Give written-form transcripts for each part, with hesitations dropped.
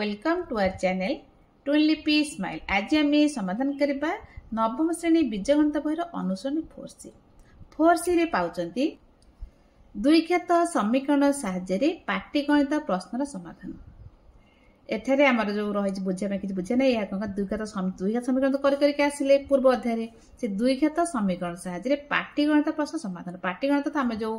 Welcome to our channel ट्विनलिपि smile. आज आम समाधान करवा नवम श्रेणी बीजगणित बहिर अनुसरण 4C रे पाउचंती द्विघात समीकरण साहाय्य पाटीगणित प्रश्नर समाधान। एठारे आमर जो रही बुझा कि बुझे ना यह द्विघात समीकरण तो करके आसिले पूर्व अध्याय से द्विघात समीकरण साहाय्य पाटीगणित प्रश्न समाधान। पाटीगणित आम जो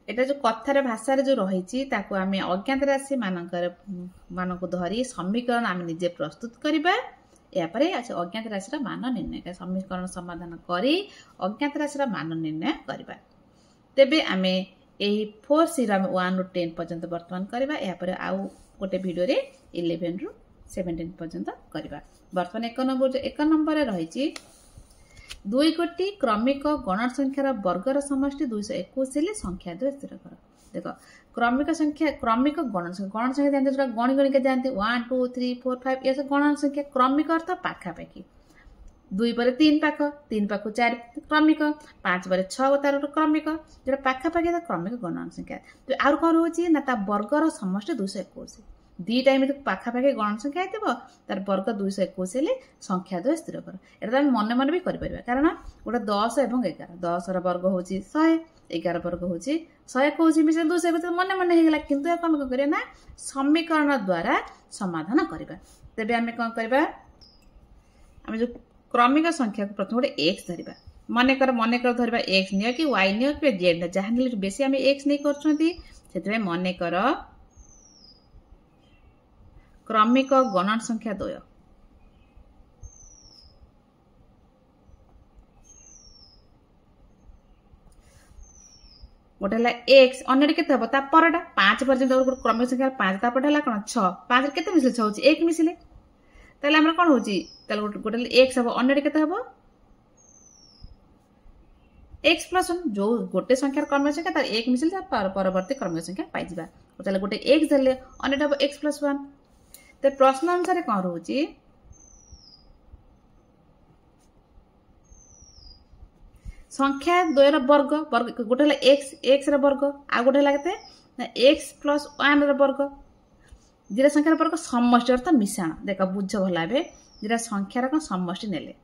एटा जो कथार भाषा जो रही आम अज्ञात राशि मानक धरी समीकरण आम निजे प्रस्तुत करवा यापर अज्ञात राशि मान निर्णय समीकरण समाधान करी अज्ञात राशि मान निर्णय करवा। तेबे आम यही 4C 1 ରୁ 10 पर्यंत वर्तमान करवा यापर आउ गोटे वीडियो रे 11 ରୁ 17 पर्यंत करवा। वर्तमान एक नंबर रही 2 गोटी क्रमिक गण संख्यार वर्गर समष्टि 221 हेले संख्या 2 स्थिर कर। देख क्रमिक संख्या क्रमिक गण संख्या जानते गणी गणिका जानते 1 2 3 4 5 ये सब गण संख्या क्रमिक अर्थ पाखापाखि 2 पर 3 पाख 3 पाख 4 क्रमिक 5 पर 6 तार क्रमिक जो पाखापाखि क्रमिक गण संख्या। तो आउ कौन रोचे ना ता वर्गर समष्टि 221 दी टाइम पाखापाखि गण संख्या तार वर्ग 221 हेले संख्या 2 स्थिर कर। एटा आम मन मन भी करें कारण गोटे 10 और 11 10 वर्ग हूँ 100 11 वर्ग हूँ 121 मिसे 221 मन मन होगा किंतु आम कौन करें ना समीकरण द्वारा समाधान करवा। तेबे आम कौन करवा आम जो क्रमिक संख्या को प्रथम गोटे एक्स धरवा मनकर धरवा एक्स नियो कि वाई नियो कि जेड नियो जहाँ निले बेसी आम एक्स नहीं कर मनकर क्रमिक गणन संख्या 2 गोटे एक्स अन्न के 5 पर्यटन क्रमिक संख्या 5 तापटे कौन 6 5 के मिसले 6 होची 1 मिसले ताले हमरा कौन होची गोटे एक्स हम अन्न के एक्स प्लस 1 जो गोटे संख्यार क्रमिक संख्या तार 1 मिसले परवर्ती क्रमिक संख्या पाई गोटे एक्स धरले अन्न हम एक्स प्लस 1। तो प्रश्न अनुसार कौन रोची संख्या 2 वर्ग वर्ग गोटे एक्स वर्ग आ गोटे एक्स प्लस 1 वर्ग दिटा संख्यार वर्ग समष्टि अर्थ मिश्रण। देख बुझ भल भाव दिटा संख्यार कौन समष्टि नेले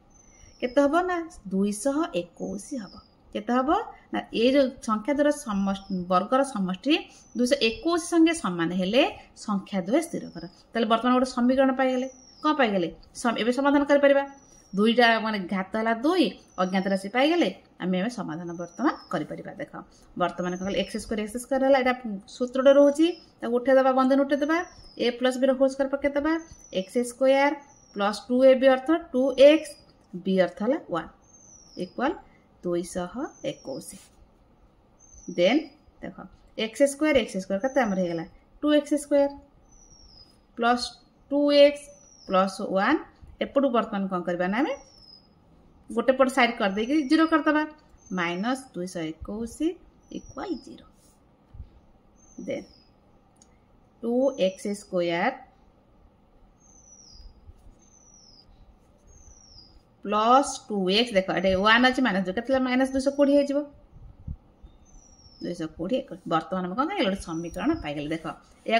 केते हबो ना 221 हबो केते हबो ना ये जो संख्या 2 वर्गर समष्टि 221 संगे समान हेले संख्या 2 स्थिर कर। ताले वर्तमान गोटे समीकरण पाइगले कौन पाइगले एबे समाधान कर परिबा दुईटा माने घात हला 2 अज्ञात राशि पाइगले आम समाधान वर्तमान कर परिबा। देख वर्तमान कल एक्स स्क्वायर हला एटा सूत्रडे रहउची ता उठे दबा बंधन उठे दबा a प्लस b रो होल स्क्वायर पके दबा एक्स स्क्वायर प्लस 2ab अर्थ 2x b अर्थ हला 1 इक्वल 221। देन देख एक्स स्क्वायर कते हमर हेगला 2x square plus 2x plus 1 एपटू वर्तमान कौन करबा ना हमें गोटे पट साइड कर दे 0 कर दबा minus 221 equal 0। Then 2x square plus 2x देख एटे 1 अछि माइनस 2 केतला माइनस 220 हे जिवो 220 वर्तमान हम कौन गोटे समीकरण पाइगले। देख या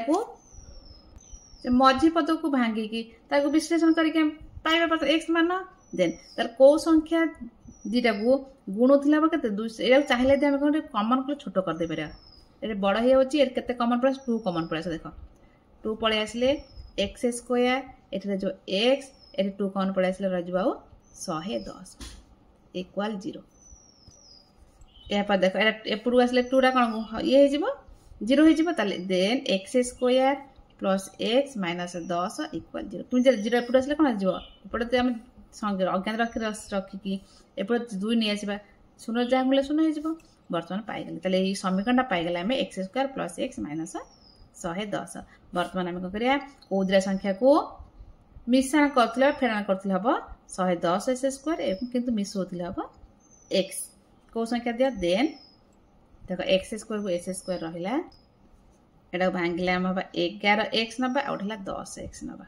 मझी पद को भांगी की विश्लेषण करके पाइबा पर एक्स मान देन तार को संख्या दीटा को गुणुला के 2 चाहिए आम कौन कमन कर छोट कर दे पारा ये बड़ हो केते कमन पड़े 2 कमन पड़े देख 2 पड़े आसले एक्स स्क्वायर एठरे जो एक्स एठी 2 कमन पड़े आसले रह 110 इक्वल 0। या पर देख एपटू आसले 2 टा कौन ये हो 0 हो then x square plus x minus 10 equal 0 तुम 0 एपट आसले कौन आसपटे आम अज्ञात रखिकी एपट 2 नहीं आसवा शून्य जहाँ मिले शून्य हो बर्तमान पाइगले ताले ये समीकरण पाइगले आम x square plus x minus 110। बर्तमान आम कौन करिया को दिटा संख्या को मिश्रण करथिले फेराण करथिले हबो 110 एस स्क्वायर किंतु मिसोथिले हबो एक्स को संख्या दिया देन देखो एक्स स्क्वायर को एस स्क्वायर रहिला एटा भांगिले हम 11x नबा आउट हला 10x नबा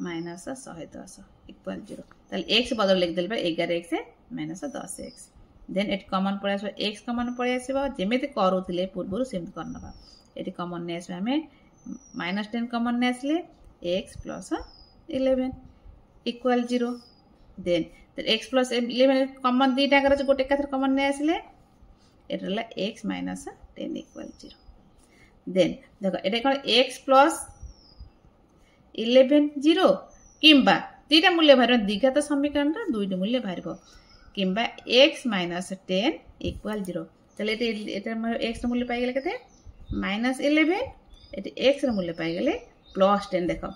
माइनस 110 इक्वल 0 ताले x बदल लिख देलबा 11x माइनस 10x देन एट कॉमन पड़े आसो x कॉमन पड़े आसो जेमेति करूथिले पूर्वरु सेम करनबा एटी कॉमन ने आसो हमें -10 कॉमन ने आसले x plus 11 equal 0 then x plus 11 common दीटा कर गोटे कथर कॉमन नहीं आसिले एटा रला x माइनस 10 इक्वल 0 देन देखो एटा कोन x प्लस 11 0 किंबा दीटा मूल्य बाहर द्विघात समीकरण रा दुईटी मूल्य बाहर किंबा x माइनस 10 इक्वल 0 चले एटा x मूल्य पाई गेले कते माइनस 11 एटी x मूल्य पाई गेले प्लस 10 देखो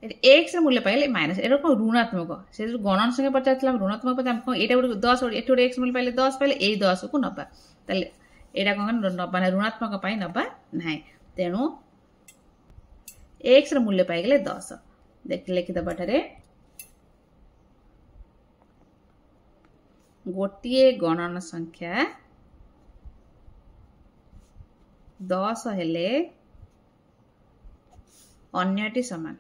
एटी x मूल्य पाई गेले माइनस एटा को ऋणात्मक से जो गणन संख्या पचारतला ऋणात्मक पचा हम एटा 10 एटी x मूल्य पाइले 10 पाइले एई 10 को नबा तले एटा कोन नबा ना ऋणात्मक पाई नबा नाही तेनु x मूल्य पाई गेले 10 देख लिखि दबा ठरे गोटिए गणन संख्या 10 हेले अन्यटी समान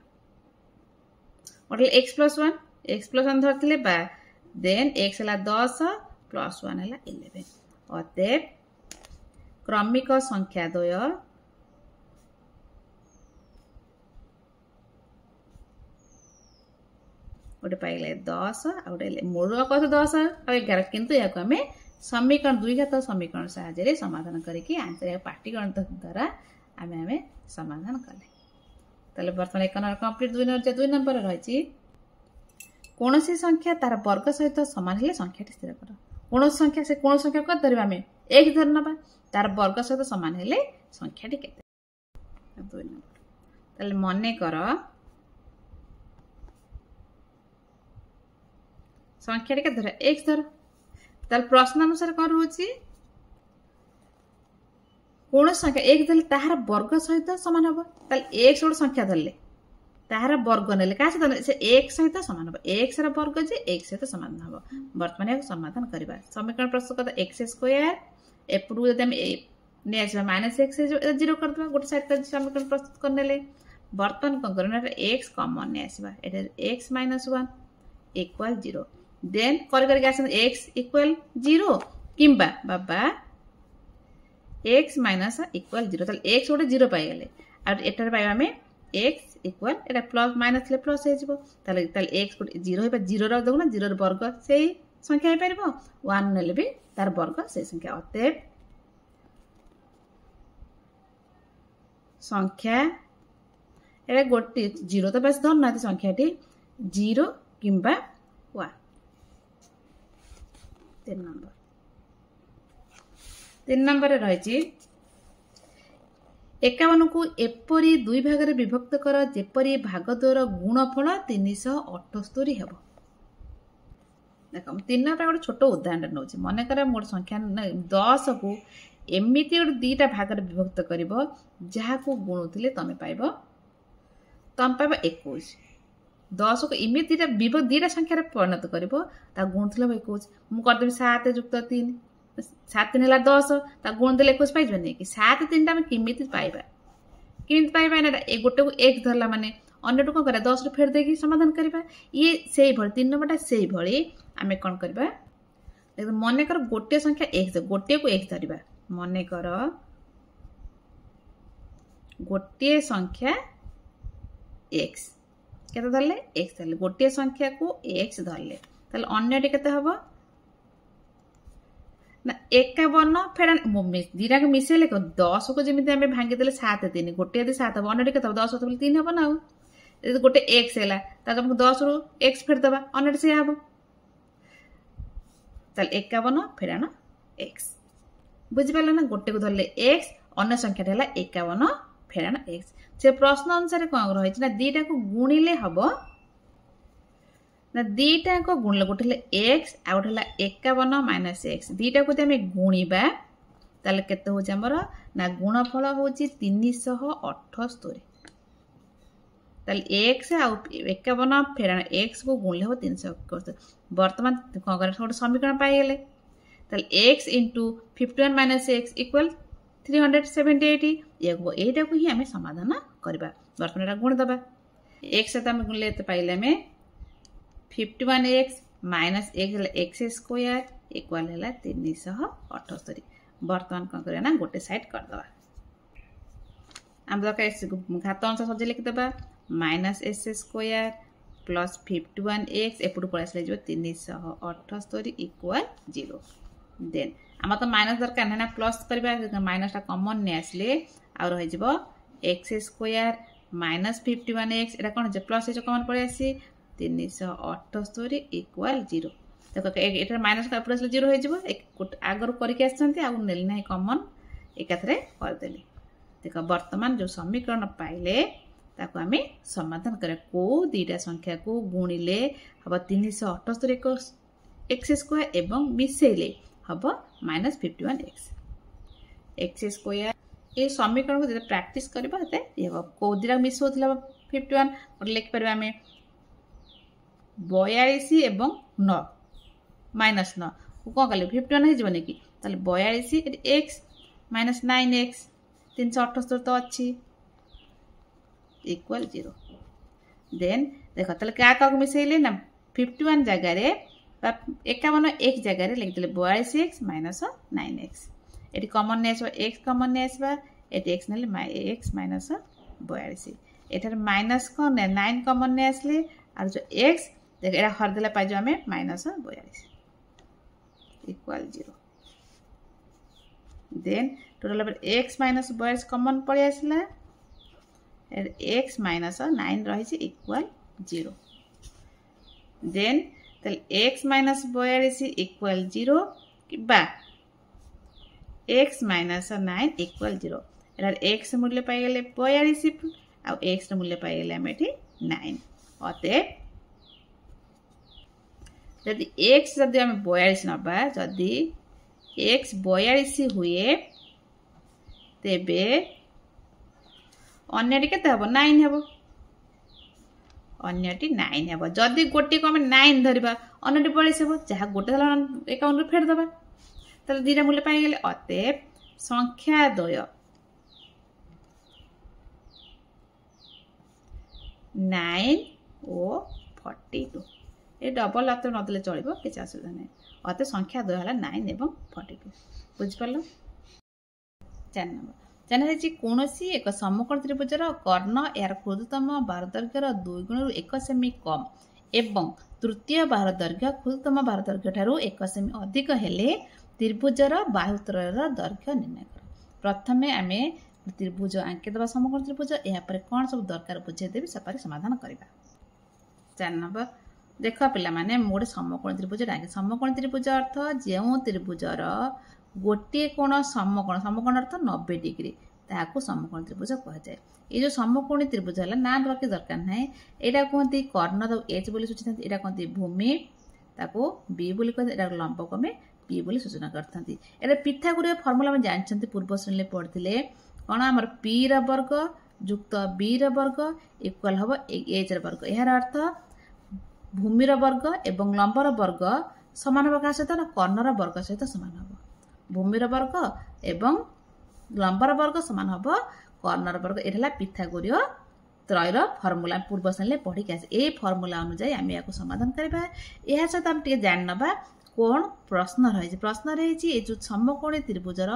मतलब x प्लस 1 धरते बा देन x है 10 प्लस 1 है 11 अतएव क्रमिक संख्या द्वय गोटे पाइले 10 आउटे मूल कथ 10 और 11 किंतु या आम समीकरण द्विघात समीकरण साहाय्य समाधान करके आंसर पाटीगण द्वारा आम समाधान कले ताले बर्तमान 1 नंबर कंप्लीट 2 नंबर रही कौन सी संख्या तार वर्ग सहित सामान हेले संख्या स्थिर कर कौन संख्या से कौन संख्या को धरबा हमें 1 धर नबा तार वर्ग सहित सामान हेले संख्या टी केते 2 नंबर ताले मने कर संख्या टी के धर x धर ताल प्रश्न अनुसार कौन रोची कौन संख्या एक धरले ताहार वर्ग सहित समान हम ताल x गोटे संख्या धरले ताहार वर्ग नेले का से x सहित समान हम x रा वर्ग जे x सहित समान हम वर्तमान या समाधान करबा समीकरण प्रस्तुत करता x स्क्वायर एपडू जदि हम ने आछबा माइनस x 0 कर दबा गोटे साइड का समीकरण प्रस्तुत करनेले वर्तमान कोन करना x कॉमन ने आछबा एटा x - 1 इक्वल 0 देन कर आसन x इक्वल 0 किंबा बाबा x माइनस इक्वल 0 ताले x गोटे 0 पाई गेले आ एटार पाइबा हमें x इक्वल एटा प्लस माइनस ले प्लस हे जिवो ताले x गोटे 0 हेबा 0 र देखो ना 0 र वर्ग सेही संख्या हे परबो 1 नेले भी तार वर्ग से संख्या अतएव संख्या एटा गोटे 0 तो बस धरना संख्याटी 0 किंबा 1 3 नंबर रही 51 को एपरी दुई भाग रे विभक्त कर जेपरी भागद्वयर गुणफल 378 हेबो देख 3 नंबर गोटे छोट उदाहरण नौ मन कर मोर संख्या 10 को एमती गोटे दीटा भाग रे विभक्त करिवो जहा को गुणुथिले तमे पाइबो 21 10 को इमिति दीटा संख्या परिणत कर गुणुल 21 मुझे करदेवी 7 युक्त 3 7 3 है 10 गुण देले 21 पाइबा नहीं कि 7 3 आम किमित पाइबा पाइबा ना गोटे को 1 धरला माने अन्य कौन कर 10 फेर देकी समाधान करबा ये से भली 3 नंबरटा से भली आमे कौन करबा मन कर गोटे संख्या 1 गोटे को 1 धरबा मन कर गोटे संख्या x केते धरले x धरले गोटे संख्या को x धरले ताले अन्यटी केते हबो ना 51 फेर दीटा को मिसेले 10 को जेमिति हमें भांगी देले 7 3 गोटे यदि 7 हबो अन्यटी केते हबो 10 होतबले 3 हबो ना यदि गोटे x हैला ता हमको 10 रु x फेर दबा अन्यटी से हबो ताले 51 फेराना x बुझि पाले ना गोटे को धरले x अन्य संख्या हैला 51 फेराना x से प्रश्न अनुसार कौन रही ना दीटा को गुणिले हम ना दीटा को गुणिले गोटे एक्स आ गोटे 51 माइनस एक्स दीटा को आम गुणा ताले केते होची हमर ना गुणफल होची 378 ताले एक्स आ 51 फेराना एक्स को गुणिले हो 378 वर्तमान कौन कर गोटे समीकरण पाई गेले ताले x into 51 minus x equal 378 एटा को ही आम समाधान करबा वर्तमान गुण दबा x से आम गुणले पाइले आम 51x minus x square equal है 378 वर्तमान कौन करना गोटे साइड करदबा आम दरकार घात अंश सजे लिखिदेबा minus s square plus 51x एपटू पड़े आस 378 इक्वाल 0 देन आम तो माइनस दरकार ना प्लस करवा माइनसटा कमन नहीं आसले आ रही एक्स स्क्वायर माइनस 51x एटा कौन प्लस कमन पड़े आसी 378 इक्वाल 0 देख ये माइनस का पूरा 0 हो आगर करके आसली ना कमन एकाथरे करदेली देख वर्तमान जो समीकरण पाइले ताको आमे समाधान करे को दीटा संख्या को गुणिले हम 378 एक्स स्क्वायर एवं मिसेले हम माइनस 51x एक्स स्क्वायर ये समीकरण को जब प्रैक्टिस करबा हते ये को दीटा मिस होतला 51 और लिख परबा आमे 42 एवं 9 माइनस 9 को कौन कले 51 हो जबने की ताले 42 x माइनस 9x 378 तो अच्छी इक्वल 0 देन देख ताले क्या क्या मिसेले ना 51 जगह रे 51 एक जगह रे लिख देले 42x minus 9x eighty common ने आसबा x कॉमन ने आसबा एटी x नेले x माइनस 42 एटार माइनस को 9 कॉमन ने आसले और जो x देख एटा हर देला पाइ जो हमें माइनस 42 इक्वल 0 देन टोटल पर x माइनस 42 कॉमन पड़े आसला x माइनस 9 रही इक्वल 0 देन तल x माइनस 42 इक्वल 0 बा x माइनस 9 इक्वल 0 एटार x मूल्य पाई गेले 42 आ x मूल्य पाई गेले हम एठी 9 अतएव जदि x जदि हम 42 नबा जदि x 42 हुए तेबे अन्यटी केते हबो 9 हबो अन्यटी 9 हबो जदि गोटी को हम 9 धरिबा अन्यटी 42 हबो जहा गोटे धला एकाउंट रे फेर दबा तले दीटा मूल्य पाई गेले अतएव संख्या द्वय 9 और 42 ये डबल अत नदेले चलिबो किछ असुविधा नै अतः संख्या द्वय हला 9 एवं 42 बुझ परलो 4 नंबर जाना जी कोनोसी एक समकोण त्रिभुजर कर्ण यार क्षुद्रतम बाहु दैर्घ्यर 2 गुणरु 1 सेमी कम एवं तृतीय बाहु दैर्घ्य क्षुद्रतम बाहु दैर्घ्य ठारू 1 सेमी अधिक हेले त्रिभुजर बाहुत्रयर दैर्घ्य निर्णय कर प्रथमे आमे त्रिभुज आंके दबा समकोण त्रिभुज या पर कोन सब दरकार बुझे देबी सपारे समाधान करबा 4 नंबर देख पिला माने मोडे समकोण त्रिभुज आंके समकोण त्रिभुज अर्थ जेउ त्रिभुजर गोटे कोण समकोण समकोण अर्थ 90 डिग्री ताको समकोण त्रिभुज कह जाए ये जो समकोणी त्रिभुज है ना दवा के दरकार ना एटा कहते कर्ण तो एच बोली सूचित एटा कहते भूमि ताको बी बोली कहते एटा लंब को में पी बोली सूचना करथंती एटा पिथागोरस फार्मूला हम जानछंती पूर्व श्रेणी ले पढ़थिले कोन हमर पी र वर्ग युक्त बी र वर्ग इक्वल हबो एच र वर्ग एहार अर्थ भूमि र वर्ग एवं लंब र वर्ग समान हबो का सहित ना कर्ण र वर्ग सहित समान हबो भूमि र वर्ग एवं लंब र वर्ग समान हबो कर्ण र वर्ग एठला पिथागोरीय त्रयर फार्मूला पूर्व श्रेणी पढ़ी के ए फार्मूला अनुसार आम या समाधान करबा एहा सहित हम टिके जाननबा कोन प्रश्न रही प्रश्न रही ए जो समकोणी त्रिभुजर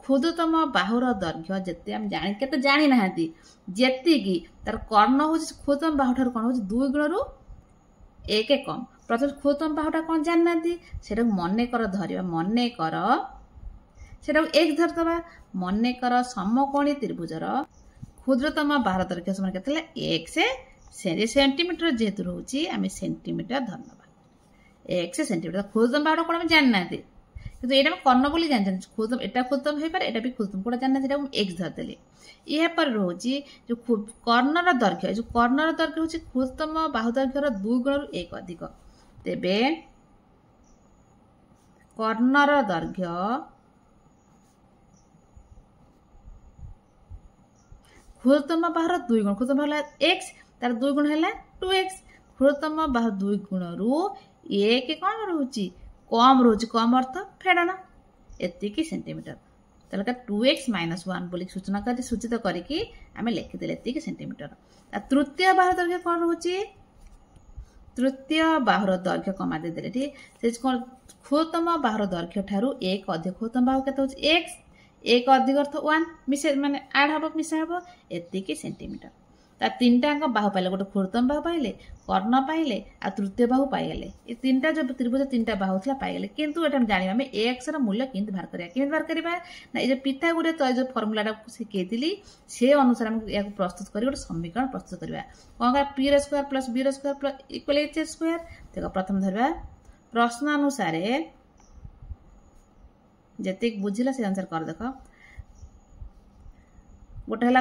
क्षुद्रतम बाहुर दैर्घ्य जेते हम जानि केते जानि नाहंती जेति की तार कर्ण हो क्षुद्रतम बाहु ठार कोन हो 2 गुणरु 1 कम प्रथम क्षुद्रतम बाहुटा कोन जानि नाहंती सेटा मने कर धरिबा मने कर सेटा एक धरतबा मने कर समकोणी त्रिभुजर क्षुद्रतम बाहु दैर्घ्य समान केते 1 से सेंटीमीटर जेतु रहउची आमे सेंटीमीटर धरनबा 1 से सेंटीमीटर क्षुद्रतम बाहुटा कोन हम जानि नाहंती किंतु एटा कर्ण बोली जानछन क्षुद्रतम एटा क्षुद्रतम हे पारे एटा भी क्षुद्रतम कोन जानना जेटा हम x धर देले इहे पर रहउची जो कर्णर दैर्घ्य जो कर्णर दैर्घ्य होची क्षुद्रतम बाहु दैर्घ्यर 2 गुणरु 1 अधिक तेबे कर्णर दैर्घ्य क्षुद्रतम बाहुर 2 गुण क्षुद्रतम होला x तार 2 गुण होला 2x क्षुद्रतम बाहु 2 गुणरु 1 कोन रहउची कम रोज कम अर्थ फेडना एतिकी सेंटीमीटर तलका 2x - 1 बोली सूचना कर सूचित करके आमे लिखि देले एतिकी सेंटीमीटर तृतीय बाहु दैर्घ्य कोन रहउची तृतीय बाहुर दैर्घ्य कमा दे देले ठीक से कोन क्षुद्रतम बाहुर दैर्घ्य ठारू 1 अधिक क्षुद्रतम बाहु केते होची x एक अधिक अर्थ 1 मिसे माने ऐड हम मिसा हम एतिकी सेंटीमीटर ता तीनटा बाहु पाइले गोटे क्षुद्रतम बाहु पाइले कर्ण पाइले आ तृतीय बाहु पाइले ये तीनटा जो त्रिभुज तीनटा बाहु थला पाइले किंतु एटा जानिबा हम x र मूल्य किंतु बाहर करिया किंतु बाहर करिबा ना ए जो पिथागोरस तो जो फार्मूला टा सिखेइतिली से अनुसार हम या प्रस्तुत करी गोटे समीकरण प्रस्तुत करिबा कोन का p r square plus b r square equal h square देखो प्रथम धरबा प्रश्न अनुसार जते बुझिला से आंसर कर देखो गोटे हला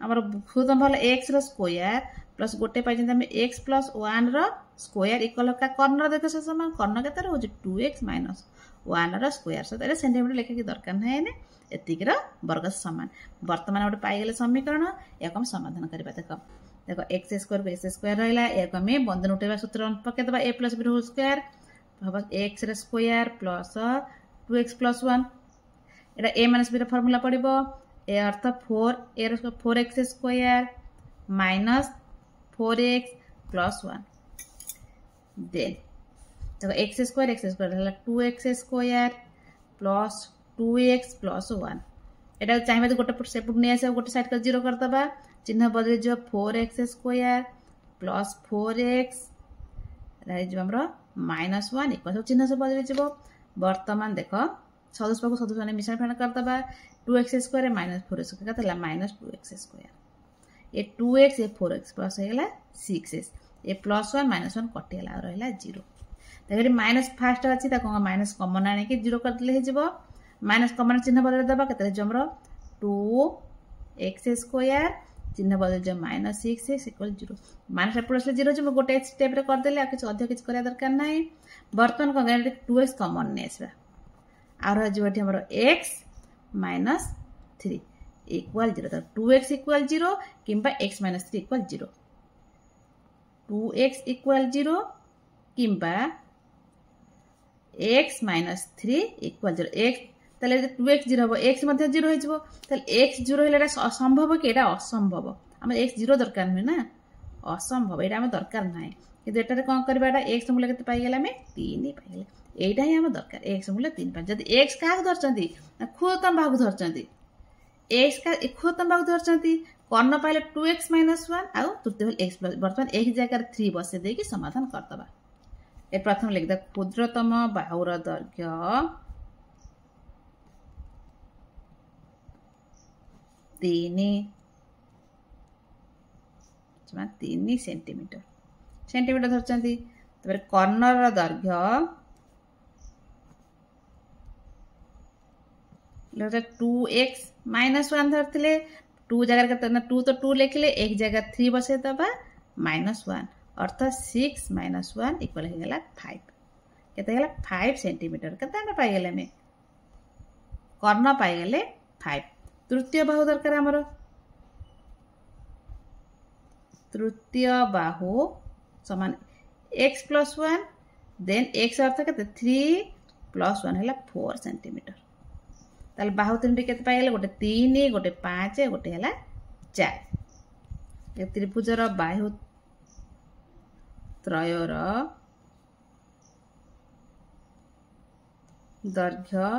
हमर क्षुद्रतम भल x रो स्क्वायर प्लस गोटे पाइ हम x प्लस 1 रो स्क्वायर इक्वल का कर्ण देते से समान कर्ण केते हो 2x माइनस 1 रो स्क्वायर सो एटा सेंटीमीटर लेखे की दरकार नै ने एतिक रो वर्ग समान वर्तमान गोटे पाइ गेले समीकरण या हम समाधान करबा देखो देखो x स्क्वायर को x स्क्वायर रहला एक हम बंधन उठेबा सूत्र पके देबा a plus b whole square हबा x रो स्क्वायर प्लस 2x प्लस 1 एटा a माइनस b रो फार्मूला पड़िबो ए अर्थ 4x square minus 4x plus 1 then देखो x स्क्वायर हला 2x square plus 2x plus 1 एटा चाहिबा तो गोटे सेपट नै आसे गोटे साइड कर 0 कर दबा चिन्ह बदले जो 4x स्क्वायर प्लस 4x रहि जो हमरो माइनस 1 इक्वल चिन्ह से बदले जबो वर्तमान देखो सदस्य को सदस्य ने मिश्रण फेण कर दबा 2x स्क्वायर माइनस 4x कतला माइनस 2x स्क्वायर ये 2x ये 4x प्लस हेला 6x ये प्लस 1 माइनस 1 कटिला रहला 0 देखि माइनस फर्स्ट अछि त को माइनस कॉमन आने के 0 कर दिले हे जबो माइनस कॉमन चिन्ह बदल दबा कतले जमरो 2x स्क्वायर चिन्ह बदल जो minus 6x equal 0 minus plus 0 जो गोटे स्टेप रे कर देले आ किछ अधिक किछ करिया दरकार नै वर्तमान को गाडी 2x कॉमन नै आसबा आरो जेबठी हमरो x माइनस 3 इक्वल 0 तो 2x इक्वल 0 किंबा x minus 3 equal 0 2x equal 0 किंबा x माइनस 3 इक्वल 0 x तले 2x 0 हो x मध्ये 0 हो जबो तले x 0 हेला असंभव कि एटा असंभव हम x 0 दरकार नै ना असंभव एटा हम दरकार नै कि एटा रे कोन करबा एटा x मूल्य केते पाइ गेला हम 3 पाइ गेला एटा ही हम दरकार x मूल्य 3 पाइ जदी x का धरचंती क्षुद्रतम बाहु धरचंती x का क्षुद्रतम बाहु धरचंती कर्ण पाइले 2x माइनस 1 आ तृतीय x प्लस वर्तमान एक जगह 3 बसे दे कि समाधान कर दबा ए प्रथम लिख द क्षुद्रतम बाहुर दैर्घ्य 3 सेंटीमीटर धरचंती तबरे कर्णर दैर्घ्य 2x माइनस 1 धरतिले 2 जगह के 2 तो 2 लिखले एक जगह 3 बसे दबा माइनस 1 अर्थ 6 माइनस 1 इक्वल हो गेला 5 केते गेला 5 सेंटीमीटर केते हम पाइ गेले में कर्ण पाइ गेले 5 तृतीय बाहु दरकार हमरो तृतीय बाहु समान x प्लस 1 देन x अर्थ केते 3 प्लस 1 हैला 4 सेंटीमीटर ताल बाहु तीनटे केते पाइ गेले गोटे 3 गोटे 5 गोटे हैला 4 ए त्रिभुजर बाहु त्रयर दैर्घ्य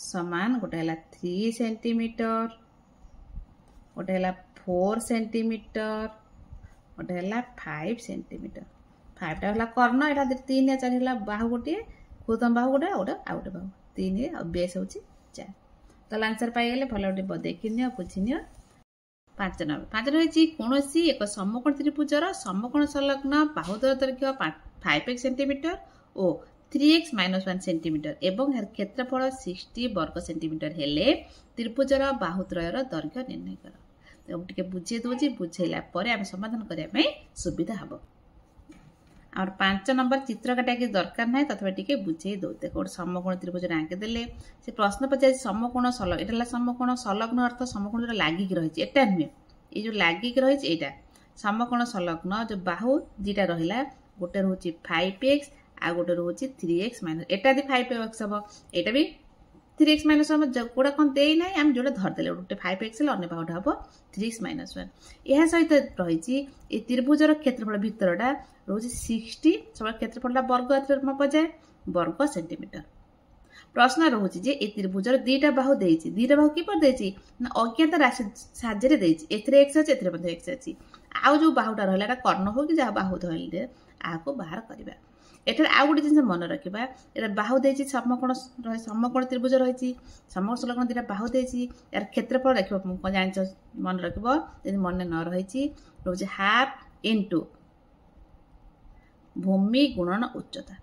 समान गोटे हैला 3 सेंटीमीटर गोटे हैला 4 सेंटीमीटर गोटे हैला 5 सेंटीमीटर 5 टा हैला कर्ण एटा 3 या 4 हैला बाहु गोटे क्षुद्रतम बाहु गोटे आउटे बाहु 3 और बेस होची 4 तो आंसर पाइ गेले भलो गोटे देखिनियो बुझिनियो 5 नंबर होची कोनोसी एक समकोण त्रिभुजर समकोण संलग्न बाहु दैर्घ्य 5x सेंटीमीटर ओ 3x माइनस 1 सेंटीमीटर एवं क्षेत्रफल 60 वर्ग सेंटीमीटर हेले त्रिभुजर बाहुत्रयर दैर्घ्य निर्णय कर तो टिके बुझे दोजी बुझेला परे हम समाधान करिया में सुविधा हबो और 5 नंबर चित्र काटा के दरकार नै तथवा टिके बुझे दो देखो समकोण त्रिभुज आंके देले से प्रश्न पचाइ समकोण संलग्न एटाला समकोण संलग्न अर्थ समकोण जो लागि के रहिछि एटा नै ए जो लागि के रहिछि एटा समकोण संलग्न जो बाहु जीटा रहिला गोटे रहउछि 5x आ गोटे रहउछि 3x माइनस एटा दि 5x हबो एटा भी 3x माइनस हम कोडा कोन देई नै हम जोडा धर देले गोटे 5x ले अन्य बाहुटा हबो 3x माइनस 1 एहा सहित रहिछि ए त्रिभुजर क्षेत्रफल भितरटा रहउछि 60 सब क्षेत्रफलटा वर्ग अथवा मपा जाय वर्ग सेंटीमीटर प्रश्न रोचे जे ए त्रिभुजर दुईटा बाहु देइछि दुईटा बाहु किपर देइछि ना अज्ञात राशि साहाय्य देइछि एथरे x अछि एथरे मध्ये x अछि आउ जो बाहुटा रहला एटा कर्ण हो कि जा बाहु धइले आको बाहर करबा एठर आउ गुडी जिंस मन रखिबा एटा बाहु देइछि समकोण त्रिभुज रहिछि समकोण संलग्न दुईटा बाहु देइछि यार क्षेत्रफल रखिबो को जानि मन रखिबो यदि मन न रहिछि रोचे हाफ इनटू भूमि गुणन उच्चता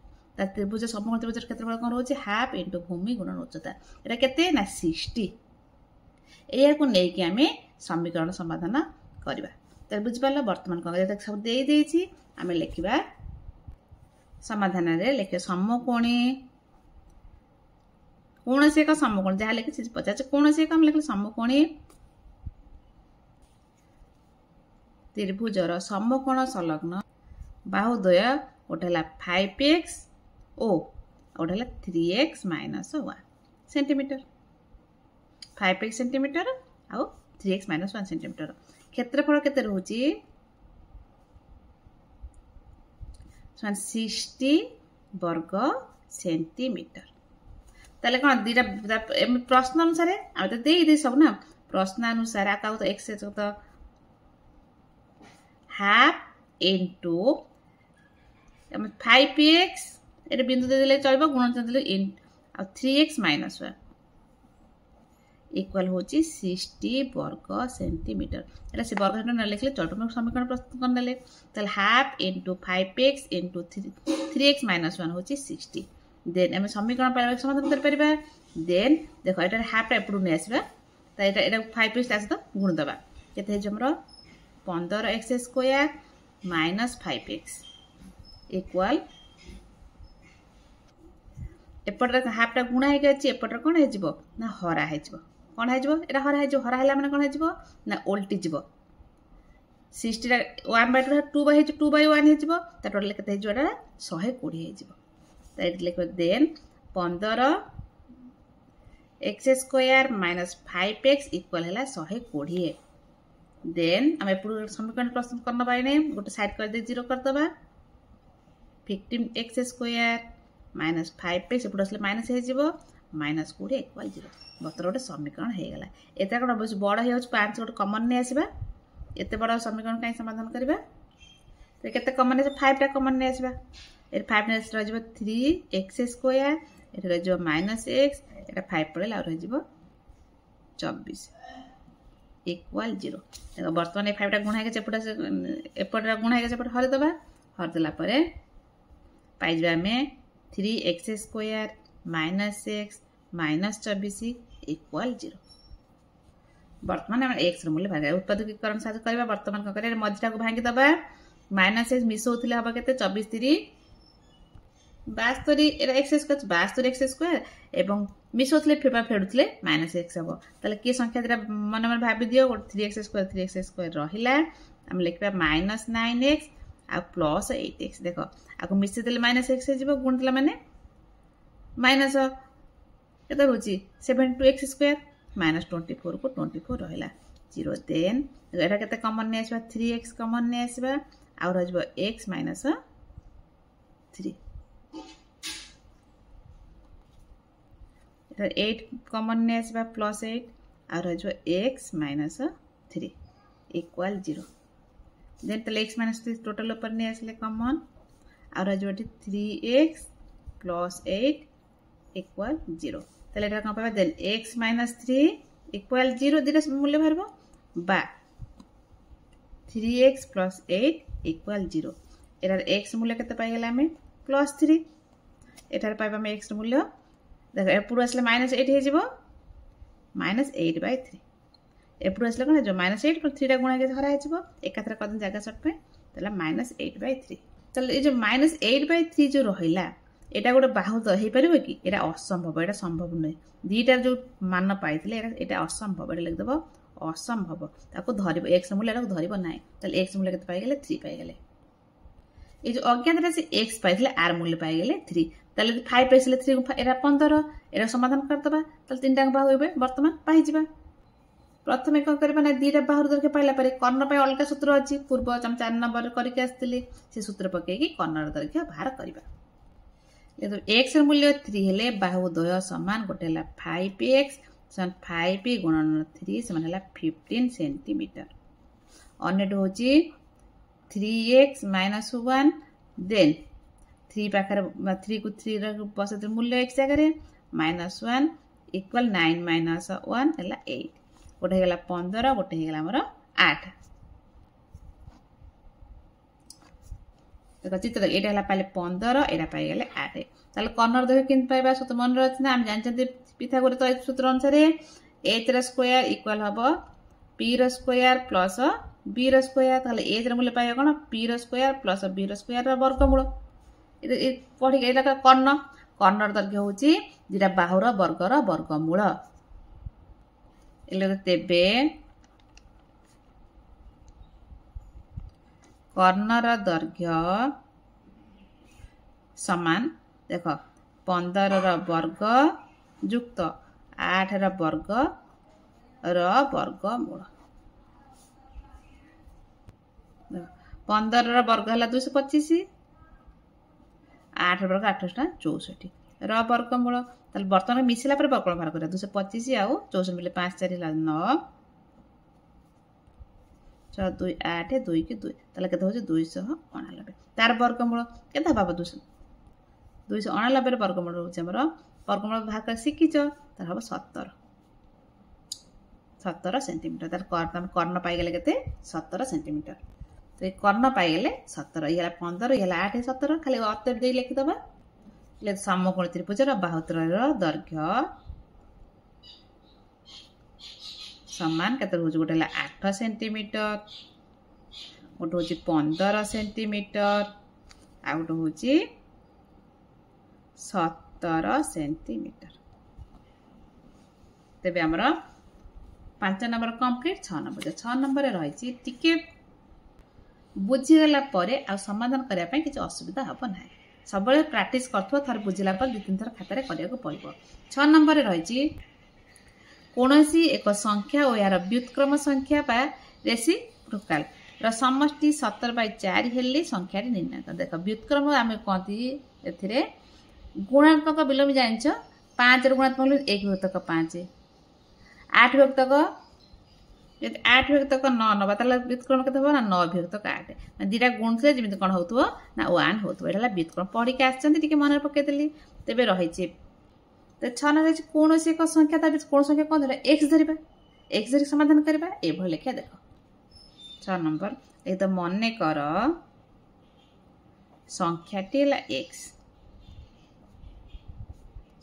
त्रिभुज समकोण त्रिभुज क्षेत्रफल कौन रोचे हाफ इनटू भूमि गुणन उच्चता एटा केते ना 60 एया को नै कि हमें समीकरण समाधान करबा त बुझ पालो वर्तमान कोन जत सब देई देछि हमें लिखिबा समाधान रे लिखे समकोणी कोन से का समकोण जहा लिखि 50 कोन से हम लिखले समकोणी त्रिभुजर समकोण संलग्न बाहु द्वय ओठला 5x ओ ओठला 3x - 1 सेंटीमीटर 5x सेंटीमीटर आउ 3x - 1 सेंटीमीटर क्षेत्रफल केते रहउची 60 वर्ग सेंटीमीटर ताले कोन दीटा प्रश्न अनुसार आ त देई सब ना प्रश्न अनुसार आका तो x तो हाफ इनटू 5x एटा बिंदु दे देले चलबो गुणन देले इन आ 3x - 1 इक्वल होची 60 वर्ग सेंटीमीटर एटा से वर्ग न लिखले चलबो समीकरण प्रस्तुत कर देले तल half into 5x into 3x - 1 होची 60 देन हम समीकरण पाइबा समाधान कर परिबा देन देखो एटा हाफ एपडू ने आसीबा त एटा 5x आसे तो गुण दबा केते हे हमरो 15x² - 5x इक्वल एपटर हाफटा गुणा हे गछि एपटर कोन हे जिवो ना हरा हे जिवो कोन हे जिवो एटा हरा हे जो हरा हैला माने कोन हे जिवो ना उल्टी जिवो 60 रा 1/2 2/1 हे जिवो त टोटल केते हे जिवो एटा 120 हे जिवो त एट लिखो देन 15 x² - 5x इक्वल हैला 120 देन हम एपडू समीकरण प्रस्तुत करना बाइने गोटे साइड कर दे 0 कर दबा 15x² - 5x एपडू असले माइनस हे जिवो -20 इक्वल 0 बतर गोटे समीकरण हे गला एता कोन बस बड़ हे 5 गोटे कॉमन ने आसीबा एते बड़ समीकरण काई समाधान करबा त केते कॉमन है 5 टा कॉमन ने आसीबा ए 5 ने रह जिवो 3x² एटा रह जिवो -x एटा 5 पड़े ला रह जिवो 24 इक्वल 0 देखो वर्तमान ए 5 टा गुणा हे चेपटा एपटा गुणा हे चेपटा हर दबा हर देला परे पाइ जबा में 3x² - x -24 इक्वल 0 वर्तमान हम x रो मूल्य भागा उत्पादकीकरण साथ करबा वर्तमान को करे मझटा को भांगी दबा -x मिसौथिले हबा केते 24 3 72 एरा x² 72x² एवं मिसौथिले फेबा फेडुथिले -x हबो तले के संख्या दिरा मन मन भाबी दियो 3x² रहिला हम लिखबा -9x आ प्लस 8x देखो आको मिसे देले -x हे जिवो गुण देला माने माइनस केते होची 72x² -24 को 24 रहिला 0 देन एटा केते कॉमन ने आसीबा 3x कॉमन ने आसीबा आ रह जिवो x - 3 एटा 8 कॉमन ने आसीबा +8 आ रह जिवो x - 3 इक्वल 0 देन तले x - 3 टोटल ऊपर ने आसले कॉमन आ रह जिवो 3x + 8 इक्वल 0 तले एटा कोन पाबा देन x - 3 इक्वल 0 दिरा मूल्य भरबो बा 3x + 8 इक्वल 0 एटार x मूल्य केते पाइ गेला हमें +3 एटार पाइबा में x मूल्य देखो ए पूरा असले -8 हे जिवो -8/3 ए पूरा असले कोन जो -8 पर 3 टा गुणा के हरा हे जिवो एकाथरा कदन जागा शॉर्ट पे तला -8/3 चल ए जो -8/3 जो रहिला एटा गोटे बाहु तो हे परिबो कि एटा असंभव एटा संभव नै दीटा जो मान पाइथिले एटा असंभव एटा लिख देबो असंभव ताको धरिबो x मूल्य एटा धरिबो नै तले x मूल्य केते पाइ गेले 3 पाइ गेले ए जो अज्ञात राशि x पाइथिले r मूल्य पाइ गेले 3 तले 5 पाइथिले 3 एटा 15 एटा समाधान करतबा तले तीनटा बाहु हेबे वर्तमान पाइ जिबा प्रथमे कोन करबा ना दीटा बाहु दरके पाइला परे कर्ण पाइ अलगा सूत्र अछि पूर्व हम 4 नंबर करिके आस्तिले से सूत्र पके कि कर्ण दरके बाहर करबा तो एक्स मूल्य 3 हेले बाहु द्वय समान गोटे है 5x 5 गुणन 3 से 15 सेंटीमीटर अन्यट हूँ 3x माइनस 1 देन 3 पाखे 3 को 3 बस मूल्य x जगह -1 इक्वल 9 माइनस 1 है 8 गोटे है 15 गोटे है आमर 8 देख चित्र यहाँ पाइले 15 यहाँ पाइगले 8 ताले कर्णर दৈর্ঘ্য किन पाइबा सत मन रही ना आम जानते पिथागोरस सूत्र अनुसार h स्क्वायर इक्वल हम p square plus b square ताले h मूल्य पाइबा कौन p square plus b square वर्गमूल पढ़ी यहाँ कर्ण कर्णर दैर्घ्य हूँ दुटा बाहुर वर्गर वर्गमूल तेबे कर्णर दैर्घ्य समान देख 15 वर्ग युक्त 8 वर्ग वर्गमूल 15 वर्ग है 225 8 वर्ग 8 64 वर्गमूल बर्तमान मिसला वर्गमूल बाहर कर 225 आउ 64 मिले 5 4 9 6 2 8 2 के 2 के हूँ 299 तार वर्गमूल के 299 वर्गमूल रोचे आमर वर्गमूल बाहर कर शिखिच तार हम 17 सेंटीमीटर तार कर्ण पाइगले के 17 सेंटीमीटर तो ये कर्ण पाइगले 17 ये 15 ये 8 17 खाली अतः दे लिखिदबा समकोण त्रिभुजर बाहुत्रय दैर्घ्य समान के गोटे 8 सेंटीमीटर गोटे हूँ 15 सेंटीमीटर आ गोटे हूँ 17 सेंटीमीटर तेबे आमर 5 नंबर कंप्लीट 6 नंबर रही टिके बुझीगला आ समाधान करने किसी असुविधा हम ना सब प्राक्ट कर थर बुझला 2-3 थर खाता करने पड़ो 6 नंबर रही कौन एक संख्या और यार व्युत्क्रम संख्या बा रेसिप्रोकाल समष्टि 17/4 हेल्ले संख्या निर्णय कर देख व्युत्क्रम आम कहती ए गुणात्मक विलोम जान 5 गुणात्मक 1 विभक्तक 5 8 विभक्तक 8 विभक्तक 9 नवा व्युत्क्रम के 9 विभक्तक 8 दीटा गुण थे जमी कौन हो ना 1 हो व्युत्क्रम पढ़ी आसती मन पकईदेली तेज रही तो 6 रही कौन एक संख्या कौन संख्या कौन धर एक्स धरवा एक्स धरिक समाधान करवा ये लिखा देख 6 नंबर एक तो मन कर संख्याटी एक्स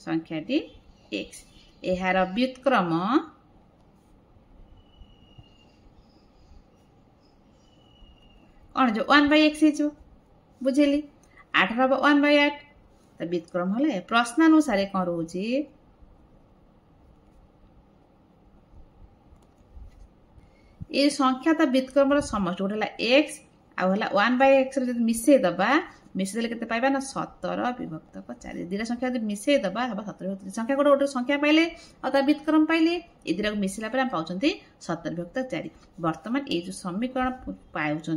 संख्याटी एक्स यार व्युत्क्रम कौन जो 1/x बुझेली 8 1/8 तो व्युत्क्रम है प्रश्नानुसार कौन रोचे ये संख्या तो व्युत्क्रम समष्टि गोटे एक्स आउ 1/x मिसई दबा मिसईदे के पाइबा ना 17 विभक्तक 4 दुटा संख्या मिसई दबा हम 17 संख्या गोटे गोटे संख्या पाइले और व्युत्क्रम पाइले ये दुटा मिसला आम पाँच 17 विभक्त 4 बर्तमान ये जो समीकरण पाँच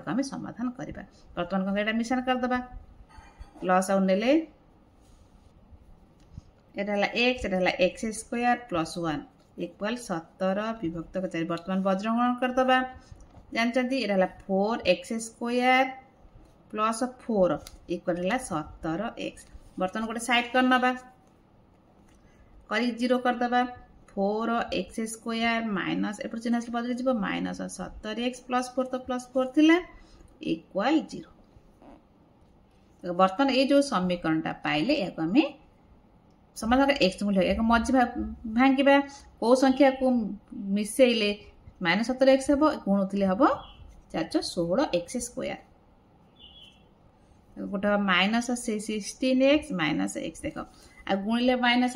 आम समाधान करवा बर्तमान कौन यहाँ मिश्रण करदे लस आउ ने x x square plus 1 equal 17 विभक्तक 4 बर्तमान वज्रगणन करदे जानते यहाँ 4x स्क्वायर प्लस 4 इक्वल है 17x बर्तमान गोटे साइड कर नवा कर 0 करदे 4x स्क्वायर माइनस एपट चिन्ह आस बदल जी माइनस 17x प्लस 4 तो प्लस 4 थी इक्वल 0 बर्तमान ये जो समीकरणटा पाइले या आम समाधान एक्स मूल्य एक मझी भांगा कौ संख्या को मिसेले -17x हम गुणुले हम 416x स्क्वायर गोटे माइनस 16x माइनस एक्स देख आ गुणिले माइनस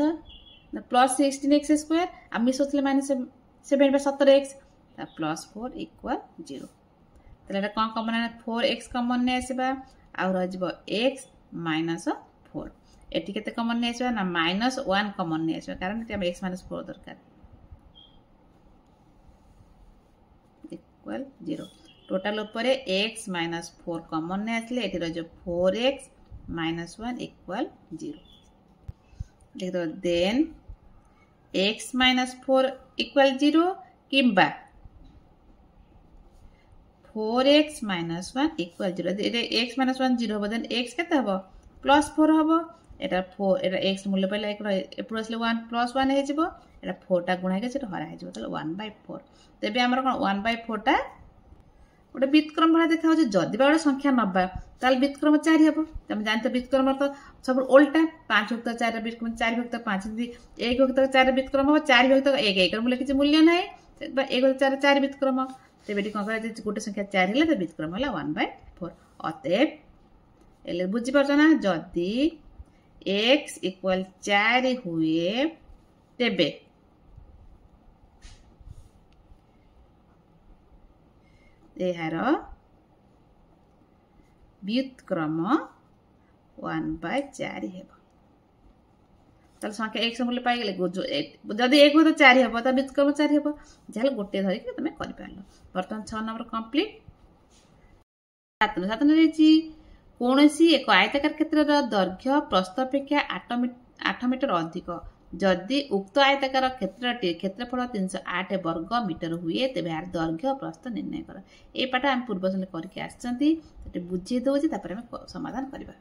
प्लस 16x स्क्वायर आ मिसोले -7/17x प्लस 4 इक्वल 0 तो कौन कमन 4x कमन नहीं आसवा आउ रही x माइनस 4 एटी के कमन नहीं आसवा ना -1 कमन नहीं आसवा कारण ये x -4 दरकार इक्वल 0 टोटाल ऊपर x -4 कमन नहीं आसले ये रही 4x -1 इक्वल 0 लिख दो। देन x -4 इक्वल 0 किंबा 4x -1 इक्वल 0 x -1 0 हम देन x केते हम +4 हम एटा 4 एटा x मूल्य पहले एपड़ आसले 1 +1 हे जिवो एटा 4 टा गुणा के सेटा हरा हे जिवो तले 1/4 तेबे हमर कोन 1/4 टा गोटे व्युत्क्रम भाया देखा जदि बा गोटे संख्या नबा ताल व्युत्क्रम 4 हेबो तुम जानते व्युत्क्रम तो सब उल्टा 5 युक्त 4 व्युत्क्रम 4 युक्त 5 यदि 1 युक्त 4 व्युत्क्रम हो 4 युक्त 1 1 मूल्य किछ मूल्य नै 1 युक्त 4 4 व्युत्क्रम तेबेटी कोन करे गोटे संख्या 4 हेले त व्युत्क्रम होला 1/4 अतएव एले बुझी परछ ना जदि x इक्वल 4 हुए तेबे एहार व्युत्क्रम 1/4 हेबो तल संख्या x मूल्य पाई गेले जदि 1 हो तो 4 हेबो त व्युत्क्रम 4 हेबो जाले गोटे धरि के तमे करि पालो। वर्तमान 6 नंबर कंप्लीट। 7 रेची कोनोसी एक आयताकार क्षेत्रर दैर्घ्य प्रस्थ अपेक्षा 8 मीटर अधिक जदि उक्त आयताकार क्षेत्रटी क्षेत्रफल 308 वर्ग मीटर हुए तेबे यार दैर्घ्य प्रस्थ निर्णय कर। ए पाठ हम पूर्व सन करके आछंती सेटे बुझी दोछि तापर हम समाधान करबा।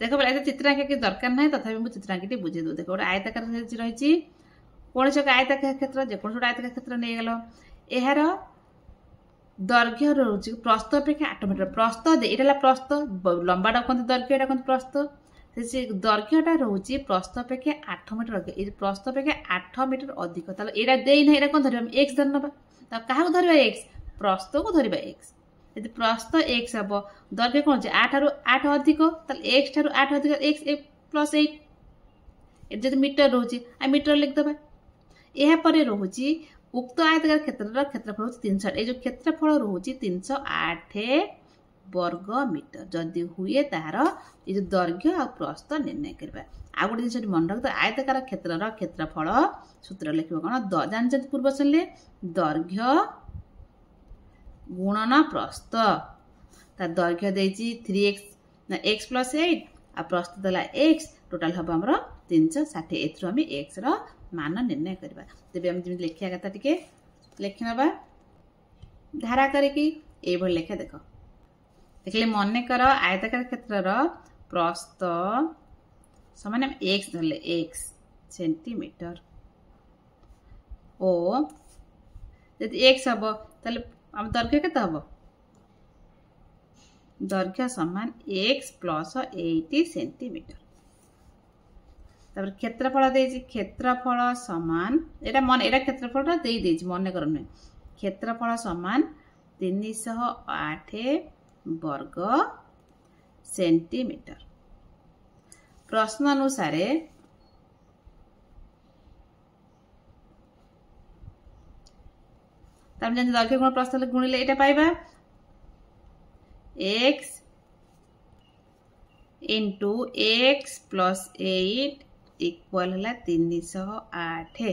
देखो बले चित्रांकन के दरकार नै तथापि मु चित्रांकन बुझी दो। देखो आयताकार रहिछि कोनोसी एक आयताकार क्षेत्र जे कोनोसी आयताकार क्षेत्र नै गेलो एहार दैर्घ्य रहउछि प्रस्थ अपेक्षा 8 मीटर प्रस्थ एटाला प्रस्थ लंबाटा कोन दैर्घ्य एटा कोन प्रस्थ से दैर्घ्यटा रहउछि प्रस्थ अपेक्षा 8 मीटर अधिक ए प्रस्थ अपेक्षा 8 मीटर अधिक ताले एटा देई नै एटा कोन धरिबा हम x धरनबा त काहा को धरिबा x प्रस्थ को धरिबा x यदि प्रस्थ x हबो दैर्घ्य कोन छै 8 रो 8 अधिक ताले x थारो 8 अधिक x + 8 ए जदि मीटर रहउछि आ मीटर लिख दबा। एहा परे रहउछि उक्त आयताकार क्षेत्रर क्षेत्रफल 308 ए जो क्षेत्रफल रहउछि 308 वर्ग मीटर जदि हुए तार ए जो दैर्घ्य आ प्रस्थ निर्णय करबा। आ गोटे जिंस मन रख आयताकार क्षेत्रर क्षेत्रफल सूत्र लिखिबो कोन जानते पूर्व सनले दैर्घ्य गुणन प्रस्थ ता दैर्घ्य देछि 3x ना x + 8 आ प्रस्थ दला x टोटल हबो हमरो 360 एथरो हम x रो मान निर्णय करबा। तेबे हम जिम लेखिया कथा टिके लेखिनबा धारा करे कि ए भल लेखा देखो देखले मने कर आयताकार क्षेत्रर प्रस्थ समान x धरले x सेंटीमीटर ओ यदि x हबो तले हम दैर्घ्य केते हबो दैर्घ्य समान x + 80 सेंटीमीटर तब क्षेत्रफल देछि क्षेत्रफल समान एटा मन एटा क्षेत्रफल देई देछि मने करने क्षेत्रफल समान 308 वर्ग सेंटीमीटर। प्रश्न अनुसार तब जन दैर्घ्य गुण प्रस्थ गुणिले एटा पाइबा x into x + 8 इक्वल हला 308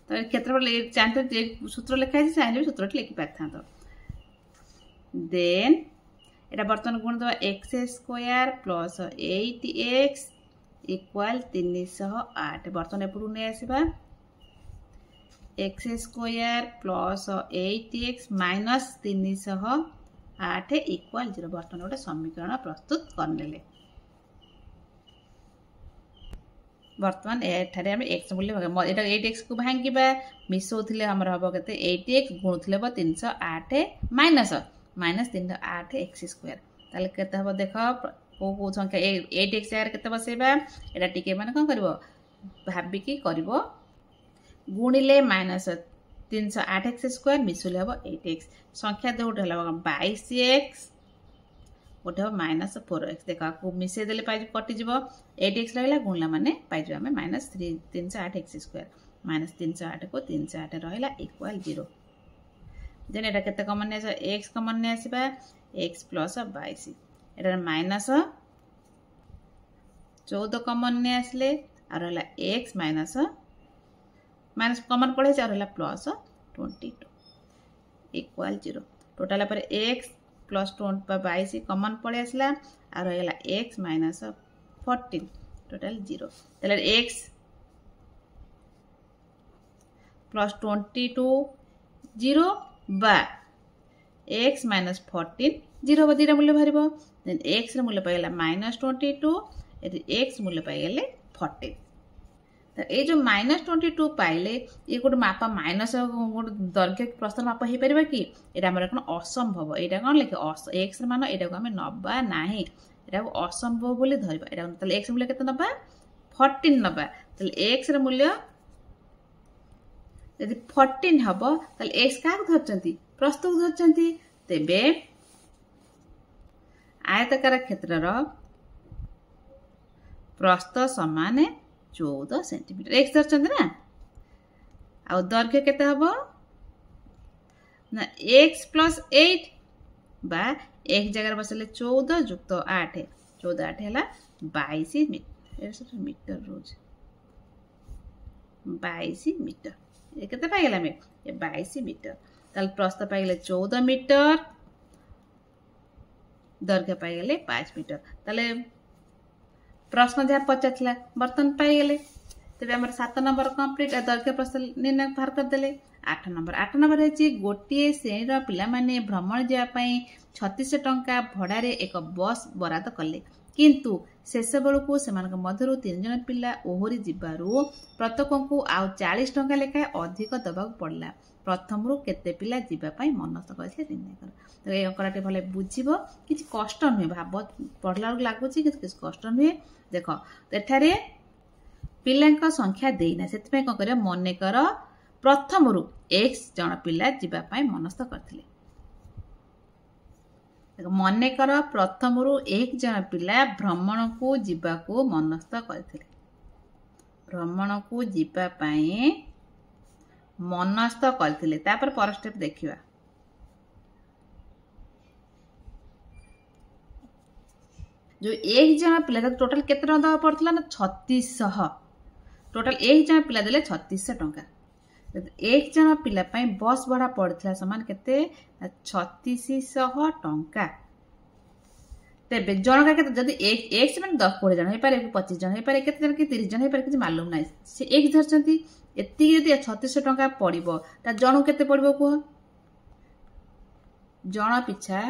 तो क्षेत्रफल जानते सूत्र लिखा है चाहे सूत्र लिखि पारथा तो देन एटा बर्तन गुण दवा x² + 8x इक्वल 308 बर्तन एपडू नै आसीबा x² + 8x - 308 इक्वल 0 बर्तन गोटे समीकरण प्रस्तुत करनेले। वर्तमान एठारे हम x मूल्य एटा 8x को भांगिबा मिसौथिले हमर हबो केते 8x गुणुथिले हबो 308 माइनस 308x² ताले केते हबो देखो को संख्या 8x यार केते बसेबा एटा टिके माने कोन करबो भाबी की करबो गुणिले माइनस 308x² मिसुले हबो 8x संख्या दोटे हला 22x गोटे -4x देखा को मिसे देले पाइ कटि जिवो 8x रहला गुणला माने पाइ जो हमें -308x² -308 को 308 रहला इक्वल 0 देन एटा केते कॉमन ने x कॉमन ने आसीबा x + 22 एटा माइनस 14 कॉमन ने आसले आ रहला x माइनस कॉमन पड़े जा रहला +22 इक्वल 0 टोटल पर x प्लस 22 कमन पड़े आसला आ रहीगला x माइनस 14 टोटाल 0 ताले x प्लस 22 0 बा x माइनस 14 0 बा दीटा मूल्य बाहर देन x रे मूल्य पाइला माइनस 22 एटी x मूल्य पाइले 14 तो ये जो माइनस 22 पाइले ये गोटे मापा माइनस गोटे दैर्घ्य प्रस्थ माप हो पार कि यहाँ कौन असंभव यहाँ कौन लिखे एक्स मान यहाँ को आम नवा ना यहाँ असंभव बोली धरवा यहाँ एक्स मूल्य के नवा 14 नवा एक्स मूल्य यदि 14 हम एक्स क्या धरती प्रस्थ को धरती तेबे आयताकार क्षेत्रर प्रस्थ समान 14 सेंटीमीटर एक्स धरते ना आ दैर्घ्य केते हबो ना x प्लस 8 बा एक जगह बसले 14 जुक्त 8 14 8 है 22 मीटर रोज 22 मीटर ये केते पाइला में ये 22 मीटर ताल प्रस्थ पाइले 14 मीटर दैर्घ्य पाइले 5 मीटर ताले प्रश्न जहाँ पचार बर्तन पाइगले तेरे आम 7 नंबर कंप्लीट दैर्घ्य प्रस्थ निर्णय बाहर करदे 8 नंबर है गोटे श्रेणी पिला माने भ्रमण जावाई 36 टंका भड़ारे एक बस बराद कले किंतु शेष बेलू से मध्य 3 जन पिला ओहरी जिबारु प्रत्येक को आउ 40 टंका लेखाएं अधिक दबा पड़ला प्रथम रू केते पिला जीवाई मनस्थ कर निर्णय कर तो ये अंकटा भले बुझीब किसी कष्ट नुहे भाव पढ़ला लगुच कि कष्ट नुहे देख एठारे पिला संख्या देना से कौन कर मनकर प्रथम रू x जन पिला जीवाई मनस्थ करथिले मनकर प्रथम रू 1 जन पिला भ्रमण को जीवाको मनस्थ करथिले भ्रमण को जीवाई मनस्थ करथिले तापर पर स्टेप देखिबा जो 1 जन पिला टोटल केते टका दवा पड़ता ना 3600 टोटल 1 जन पिला देले 3600 टंका 1 जन पिला पई बस भड़ा पड़ता समान केते 3600 टंका तेबे जन का केते जदी 1 से 10 20 जन हे पारे 25 जन हे पारे केते जन कि 30 जन हे पारे कि मालूम नाही से 1 धरचंती एति जदी 3600 टंका पड़िबो ता जन केते पड़िबो को जन पिछा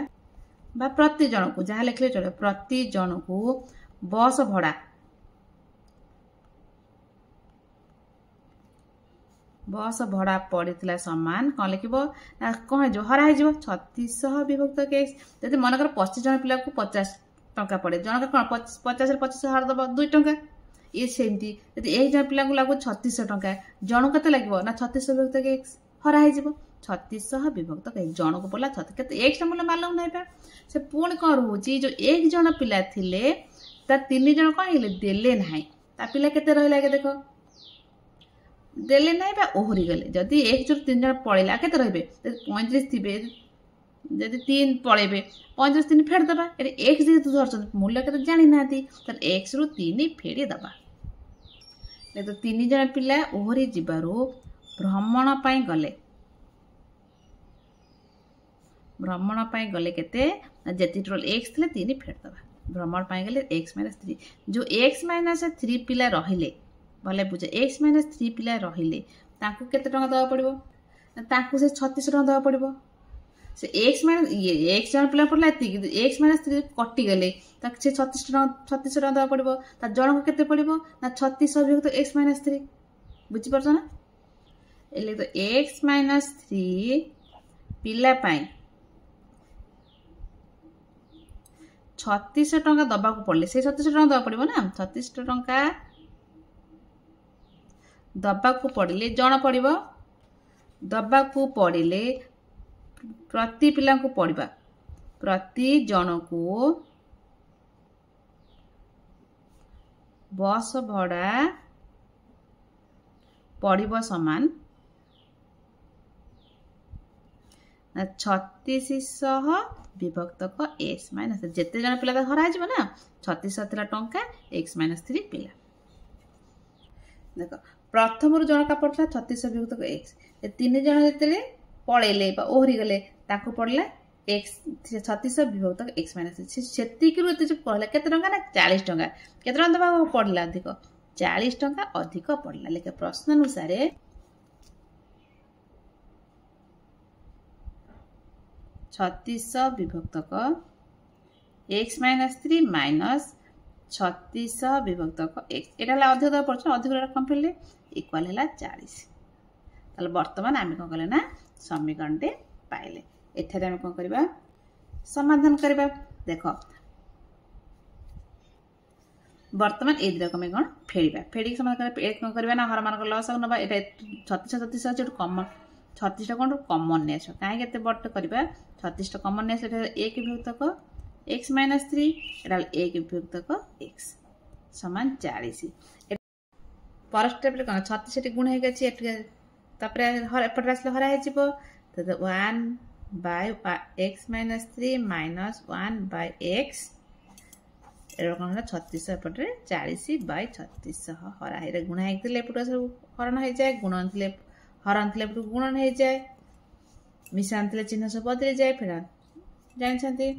बा प्रति जन को जहाँ लिखले चलो प्रति जन को बस भड़ा पड़ता सामान कौन लिख कौन जो हरा हो 3600 विभक्त के जब मनकर 25 जन पिला को 50 टंका पड़े जनक कौन 50 25 हार दब 2 टंका ये सेमती यदि 1 जन पिला लगो 3600 टंका जन के लगे ना 3600 विभक्त के हरा हो 3600 विभक्त के जन को पड़ा 36 एक मूल्य मालूम नहीं से पुणी कौन रोचे जो 1 जन पिला थिले ता 3 जन कौन हेले देले नाही ता पिला केते रहला के देखो देले नाही बा ओहरी गले जदी 1 जो 3 जन पळेला केते रहबे 35 थिबे जदी 3 पळेबे 35 3 फेड दबा एरे 1 जे तू धरछ मूल्य केते जानि नाती त 1 रु 3 फेडी दबा ले तो 3 जन पिला ओहरी जिबारो भ्रमण पई गले भ्रमण पाई गले केते जेति टोटल x थिले 3 फेड दबा भ्रमण पाई गले x - 3 जो x - 3 पिला रहिले भले बुझे x - 3 पिला रहिले ताकू केते टंका दवा पड़िबो ताकू से 3600 टंका दवा पड़िबो से x ये x जन पिला पड़ला x - 3 कटि गले ताक से 3600 टंका दवा पड़िबो ता जन को केते पड़िबो ना 3600 विभक्त x - 3 बुझि परछ ना एले तो x - 3 पिला पाई 3600 टंका दबा को पड़ले से 3600 टंका दबा पड़िबो ना 3600 टंका दबा को पड़िले जण पड़िबो दबा को पड़िले प्रति पिला को पड़िबा प्रति जण को बस भड़ा पड़िबो समान 3600 विभक्त को x माइनस जिते जन पिला हरा ना 3600 टंका x - 3 पिला देख प्रथम रु जन का पड़ता 3600 विभक्त को x 3 जन जिते पड़ेले ओहरी गले ताको पड़ला एक्स 36 विभक्त एक्स माइनस से जो कहला केते टंका ना 40 टंका केते टंका दबा पड़ला अधिक 40 टंका अधिक पड़ला लेके प्रश्न अनुसार 36 विभक्तक एक्स माइनस 3 माइनस 36 विभक्तक एक्स एटा अधिक दबा पड़छ अधिक कम पड़ले इक्वल है 40 ताले वर्तमान आम कौन कले ना समीकरण टे पाइले एठारे आम कौन करबा समाधान करबा देख वर्तमान ए दिरा कमे कौन फेड़िबा फेड़ी समाधान कर ए कौन करबा ना हर मान लॉस नबा एटा 36 अछि कॉमन 36 टा कौन कॉमन ने छ काहे केते बट करबा 36 टा कॉमन ने एटा 1 विभक्तक x माइनस 3 एटा 1 विभक्तक x समान 40 पर स्टेप रे कौन 36 टी गुण हे गछि तापरे हर एपट आसले हरा हे जिवो त 1 by x minus 3 minus 1 by x arrow कौन 36 एपटे 40 by 36 हरा हे गुण हे दिले एपट हरण हे जाय गुण अंतले हरण अंतले एपट गुणन हे जाय मिशांतले चिन्ह सब बदले जाय फेर जान छथि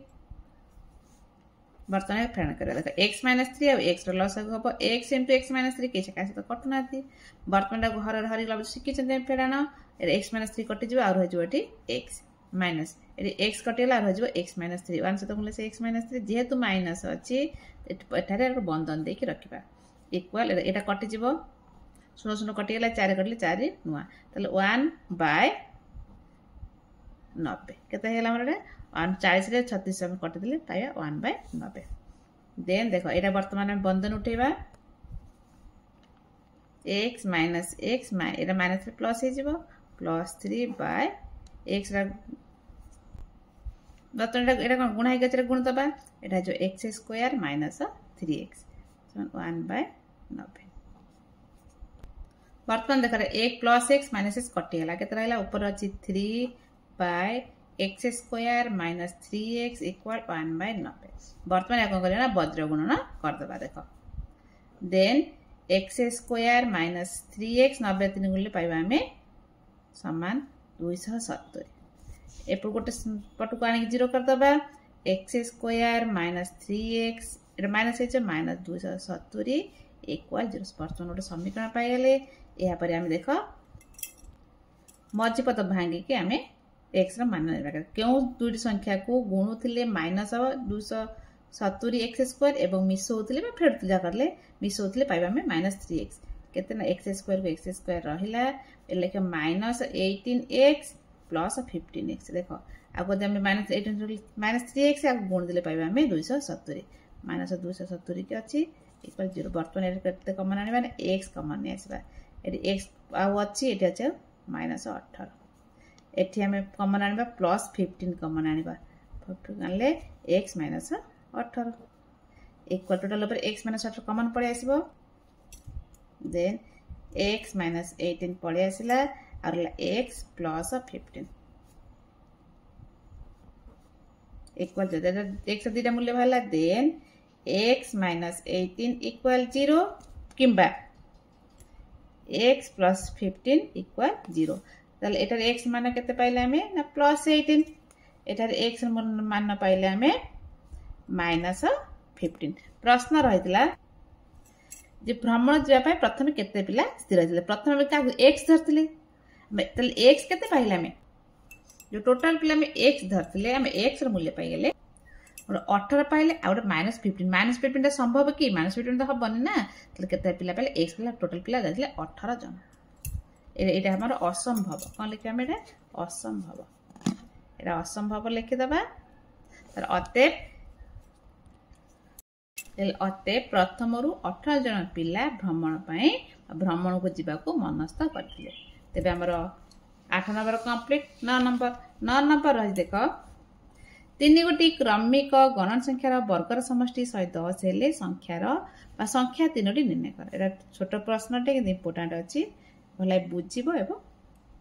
वर्तमान फेरण कर देख x माइनस 3 और x रो लॉस हो x * x माइनस 3 केसे कासे तो कटना थी वर्तमान हर हरि लब सिखि छथि फेराना x माइनस 3 कटि जिवो आ रह जिवो x माइनस x कटेला रह जिवो x माइनस 3 1 से तो से x माइनस 3 जेहेतु माइनस अछि एठारे बंधन दे के रखिबा इक्वल एटा कटि जिवो 0 कटि गेला 4 कटले 4 नुआ तले 1 by 90 केते हेला हमरे 40 रे 36 हम कटि दिले पाया 1 by 90 देन देखो एटा वर्तमान में बंधन उठेबा x माइनस x एटा माइनस प्लस हे जिवो प्लस 3 by x रा वर्तमान एटा कोन गुण हे गचरे गुण दबा एटा जो x square minus 3x 1 by 90 वर्तमान देख रे 1 प्लस x माइनस x कटि गेला केते रहला ऊपर अछि 3 by x square minus 3x equal 1 by 90 वर्तमान या कौन ना वज्र गुणन कर दबा देखो then x square minus 3x 90 3 गुणले पाइबा हमें समान 270 एपर गोटे पटु को आनी 0 कर दबा x स्क्वायर माइनस 3x एटा माइनस है माइनस 270 इक्वल 0 वर्तमान गोटे समीकरण पाई गेले या पर हम देखो मझी पद भांगी के हमें x रा मान लेबा क्यों दुईटी संख्या को गुणुथिले माइनस 270 x स्क्वायर एवं मिसौथिले में फेडथिला करले मिसौथिले पाइबा में माइनस 3x केते ना x स्क्वायर को x स्क्वायर रहिला एले के माइनस 18x प्लस 15x देखो आगो हम माइनस 18 माइनस 3x आ गुण दिले पाइबा में 270 माइनस 270 के अछि इक्वल 0 वर्तमान एटा केते कॉमन आनिबा ना x कॉमन ने आसीबा एटी x आ अछि एटा छ माइनस 18 एठी हमें कॉमन आनिबा प्लस 15 कॉमन आनिबा 15 आनले x माइनस 18 इक्वल टोटल ऊपर x माइनस 18 कॉमन पड़े आसीबो देन x माइनस 18 पड़े आसीला और x प्लस 15 इक्वल x दिटा मूल्य भाला देन x माइनस 18 इक्वल 0 किंबा x प्लस 15 इक्वल 0 ताले एटार x मान केते पाइले हमें ना प्लस 18 एटार x मान पाइले हमें माइनस 15 प्रश्न रहितला जे भ्रमण जिया पाए प्रथम केते पिला स्थिर रहितले प्रथम का x धरतिले ताले x केते पाइले हमें जो टोटल पिला में x धरतिले हमें x र मूल्य पाइ गेले और 18 पाइले और -15 ता संभव कि -15 तो हबनी ना ताले केते पिला पाइले x पिला टोटल पिला धरतिले 18 जन एटा हमर असंभव कोन लिखा हम एटा असंभव एटा असंभव लिखि दबा तर अते प्रथम रु 18 जन पिला भ्रमण पई भ्रमण को जीवा को मनस्थ करथिले तेबे हमर 8 नंबर कंप्लीट 9 नंबर रहि देखो तीन गोटी क्रमिक गणन संख्यार वर्गर समष्टि 110 हेले संख्यार बा संख्या तीनोटी निर्णय कर एटा छोट प्रश्नटे कि इंपोर्टेंट अछि भलाई बुझिबो एवं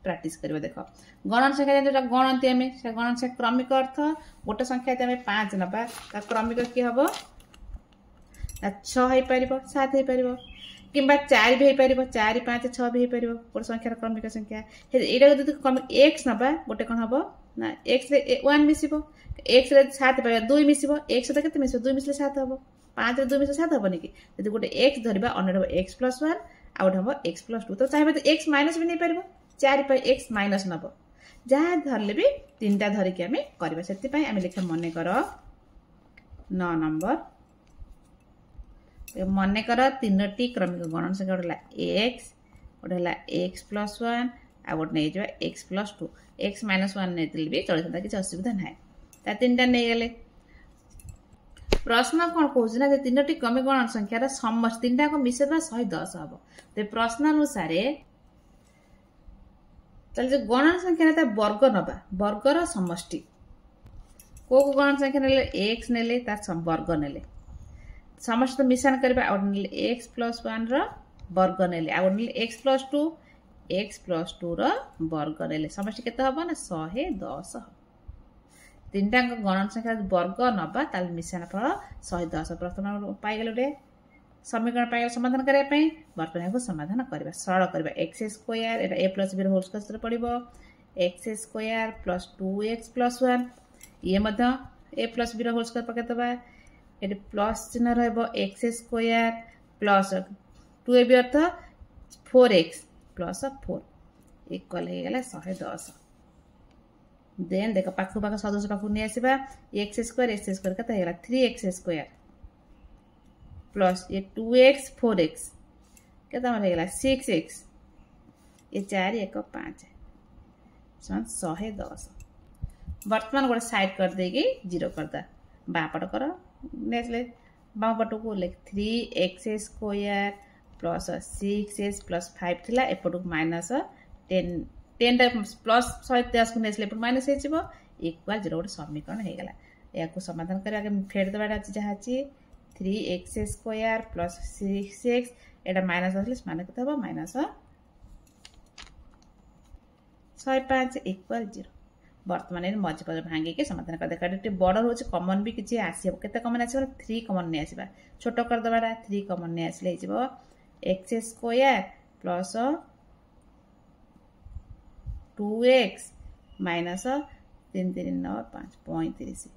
प्रैक्टिस करिबो देखो गणन संख्या जेटा गणंती हमें से गणन संख्या क्रमिक अर्थ गोटे संख्या ते हमें 5 नबा ता क्रमिक की हबो 6 हे परिबो 7 हे परिबो किंबा 4 भी हे परिबो 4 5 6 भी हे परिबो गोटे संख्यार क्रमिक संख्या एटा जदि क्रमिक x नबा गोटे कोन हबो ना x रे 1 मिसिबो x रे 7 पाइबा 2 मिसिबो x सहित केते मिसिबो 2 मिसले 7 हबो 5 रे 2 मिसले 7 हबो निकी जदि गोटे x धरिबा अन्य हबो x + 1 आ गोटे हबो x + 2 तो चाहबे तो x माइनस भी नै परबो 4 पर x माइनस नबो जहा धरले भी तीनटा धरि के हमें करबा सेति पई हमें लिखा मने करो 9 नंबर मने कर तीनोटी क्रमिक गणन संख्या गोटे x गोटे x + 1 आ गोटे नहीं जावा x + 2 x - 1 नहीं भी चलता किसी असुविधा ना ता तीनटा नहीं गले प्रश्न कौन कहूँ ना तीनोटी क्रमिक गणन संख्यार समस्त तीनटा को मिसेदबा 110 हम तो प्रश्न अनुसार चल गणन संख्या वर्ग नबा वर्गर समष्टि को गणन संख्या ने x ने वर्ग ने समस्त मिश्रण करबा x + 1 रो वर्ग ने x + 2 x + 2 रो वर्ग ने समष्टि केते हबो ना 110 तीनटा गणन संख्या वर्ग नबा ताल मिश्रण फल 110 प्रथम पाई गेले समीकरण पाई समाधान करबा पई वर्तमान को समाधान करबा सरल करबा x² एटा a + b रो होल स्क्वायर पड़िबो x² + 2x + 1 ये मध्य a + b रो होल स्क्वायर पकेतबा एटे प्लस चिन्ह रहबो x² + 2ab अर्थ 4x + 4 इक्वल हे गेला 110 देन देखो पाखु पाखु सदस्य पाखु नै आसीबा x² कते हेला 3x² प्लस ये 2x 4x केता मन हेला 6x ये 4 1 5 110 वर्तमान गोटे साइड कर देगी 0 करदा बापट कर नेसले बापट को लिख 3x² प्लस 6x प्लस 5 थिला एपटू माइनस 10 टा प्लस 110 को नेसले एपट माइनस हे जिवो इक्वल 0 गोटे समीकरण हे गेला या को समाधान करे आगे फेड दबाटा अछि जहा अछि 3x² प्लस 6x एटा माइनस असले माने कते हबो माइनस 105 इक्वल 0 वर्तमान मझ पद भांगी के समाधान कर देखा टे बड़ होचे कॉमन भी किछि आसीबो केते कॉमन आसीबो 3 कॉमन नै आसीबा छोटो कर दबाटा 3 कॉमन नै आसले हिजबो x² plus 2x minus 3 3 9 5 35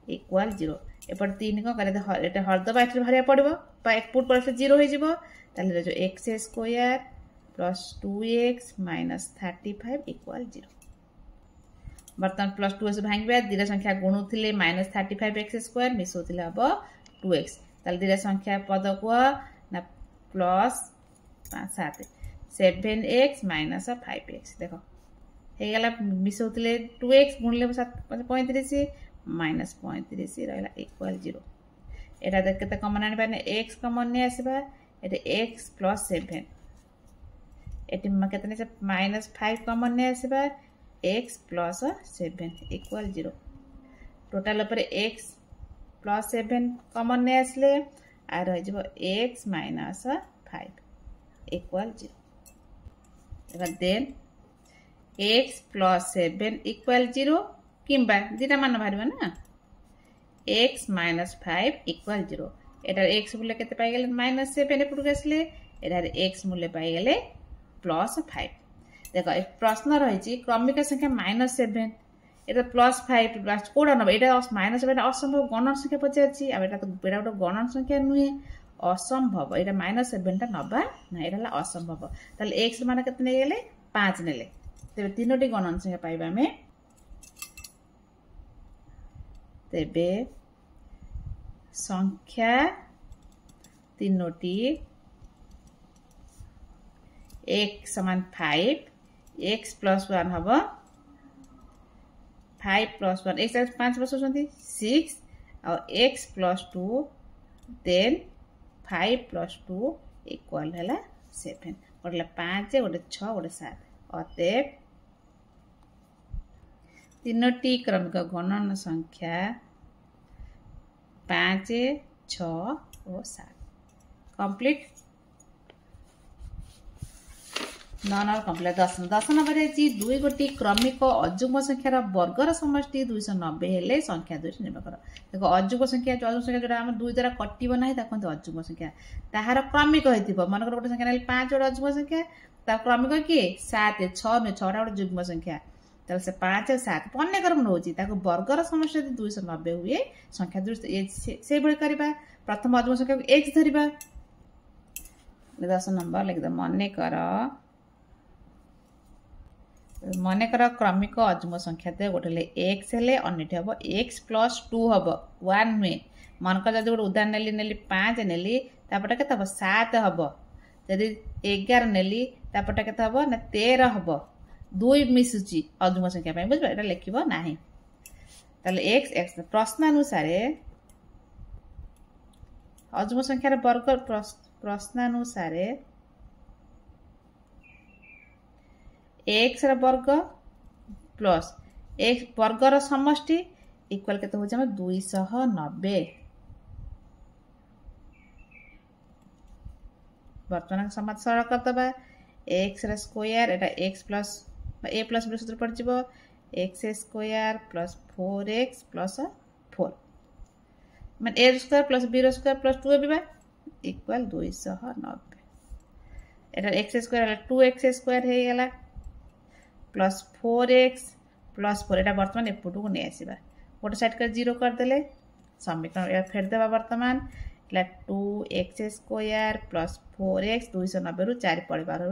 equal 0 एपट 3 को करे एटा हरद बाइट भरिया पड़िबो पा एक पुट पर 0 हो जिवो ताले जो x² plus 2x minus 35 equal 0 वर्तमान प्लस 2 से भांगबा दिरा संख्या गुणुथिले माइनस 35x² मिसोथिले हबो 2x ताले दिरा संख्या पद को ना प्लस 5 7 7x माइनस 5x देखो हे गेला मिसोथिले 2x गुणले 35 माइनस 35 रहला इक्वल 0 एटा देख केते कॉमन आनी पाने x कॉमन नै आसीबा एटा x प्लस 7 एटी म केतने से माइनस 5 कॉमन नै आसीबा x प्लस 7 इक्वल 0 टोटल पर x प्लस 7 कॉमन नै आसले आ रह जबो x minus 5 equal 0 then x plus 7 equal 0 किंबा दिटा मान बाहरबा ना x माइनस 5 इक्वल 0 एटा x मूल्य केते पाई गेले माइनस 7 एपटू गेसले एटा x मूल्य पाई गेले प्लस 5 देखो एक प्रश्न रही क्रमिक संख्या माइनस 7 एटा प्लस 5 प्लस कोडा न एटा माइनस 7 असंभव गणन संख्या पचारछि अब एटा तो बेटा गोटे गणन संख्या नुहे असंभव एटा माइनस 7 टा नबा ना एटा असंभव ताले x मान केते नै गेले 5 नेले तेबे तीनोटी गणन संख्या पाइबा में तेबे संख्या तीनोटी x समान 5 x प्लस 1 हबो 5 प्लस 1 x 5 बस होसंती 6 और x plus 2 then 5 plus 2 equal हला 7 गोटे 5 गोटे 6 गोटे 7 अतएव तीनोटी क्रमिक गणन संख्या 5 6 और 7 कंप्लीट 9 कंप्लीट 10 नंबर है दुई गोटी क्रमिक अजुग्म संख्यार वर्गर समष्टि 290 हेले संख्या 2 निर्णय कर देखो अजुग्म संख्या जोड़ा हम 2 द्वारा कटिबो नाही ताको अजुग्म संख्या ताहार क्रमिक होइतिबो मनकर गोटे संख्या 5 गोटे अजुग्म संख्या ता क्रमिक की 7 6 6 टा गोटे जुग्म संख्या ताले से 5 और 7 पन्नेकर नौची ताको वर्गर समष्टि यदि 290 हुए संख्या 2 से बळे करबा प्रथम अजुग्म संख्या को x धरिबा 10 नंबर लिख द मनेकर क्रमिक अजुग्म संख्या दे गोटे x हेले अन्यटी हम x प्लस 2 हम 1 नुहे मनकर जब गोटे उदाहरण नेली 5 नेली तापटे केते हम 7 हम जदि 11 नेली तापटे केते हम ना 13 हम 2 मिसुची अजुग्म संख्या पे बुझबा एटा लिखिबो नाही ताले x प्रश्नानुसार अजुग्म संख्यार वर्ग प्रश्नानुसार x वर्ग प्लस x वर्गर समष्टि इक्वल केते हो जामे 290 वर्तमान समाज सरल करतबा x रा square Etah x plus a plus b सूत्र पड़ जिवो x square plus 4x plus 4 माने a square plus b square plus 2b equal 290 Etah x square 2x square हे गेला प्लस 4x प्लस 4 एटा वर्तमान एपटू को नै आसीबा गोटे साइड कर 0 कर देले समीकरण या फेर देबा वर्तमान ला 2x स्क्वायर प्लस 4x 290 रु 4 पड़िबार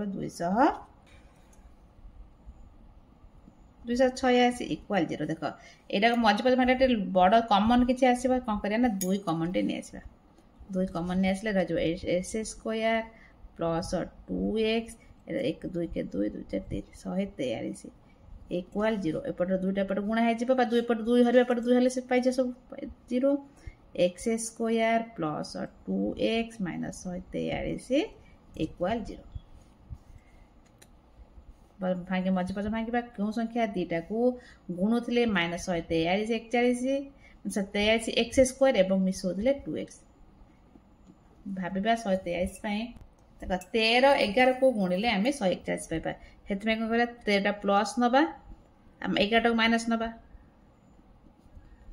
286 इक्वल 0 देखो एटा मजबूत माने बड़ कॉमन किछि आसीबा कोन करिया ना 2 कॉमन टे नै आसीबा 2 कॉमन नै आसले रजो s स्क्वायर प्लस 2x 1 2 के 2 2 4 3 143 इक्वल 0 एपट दुईटा एपट गुणा है जिबा 2 एपट 2 हरबे एपट 2 हले से पाइ जे सब 0 x square plus 2x minus 143 equal 0 भागे मझे पछ भागे क्यों संख्या दीटा को गुणुले माइनस 143 41 एक्स स्क्वायर एवं मिसौले 2x भाबिबा 143 पई तक 13 11 को गुणिले आमे 141 पाइबा हेतमे को करा 13 प्लस नबा हम 11 को माइनस नबा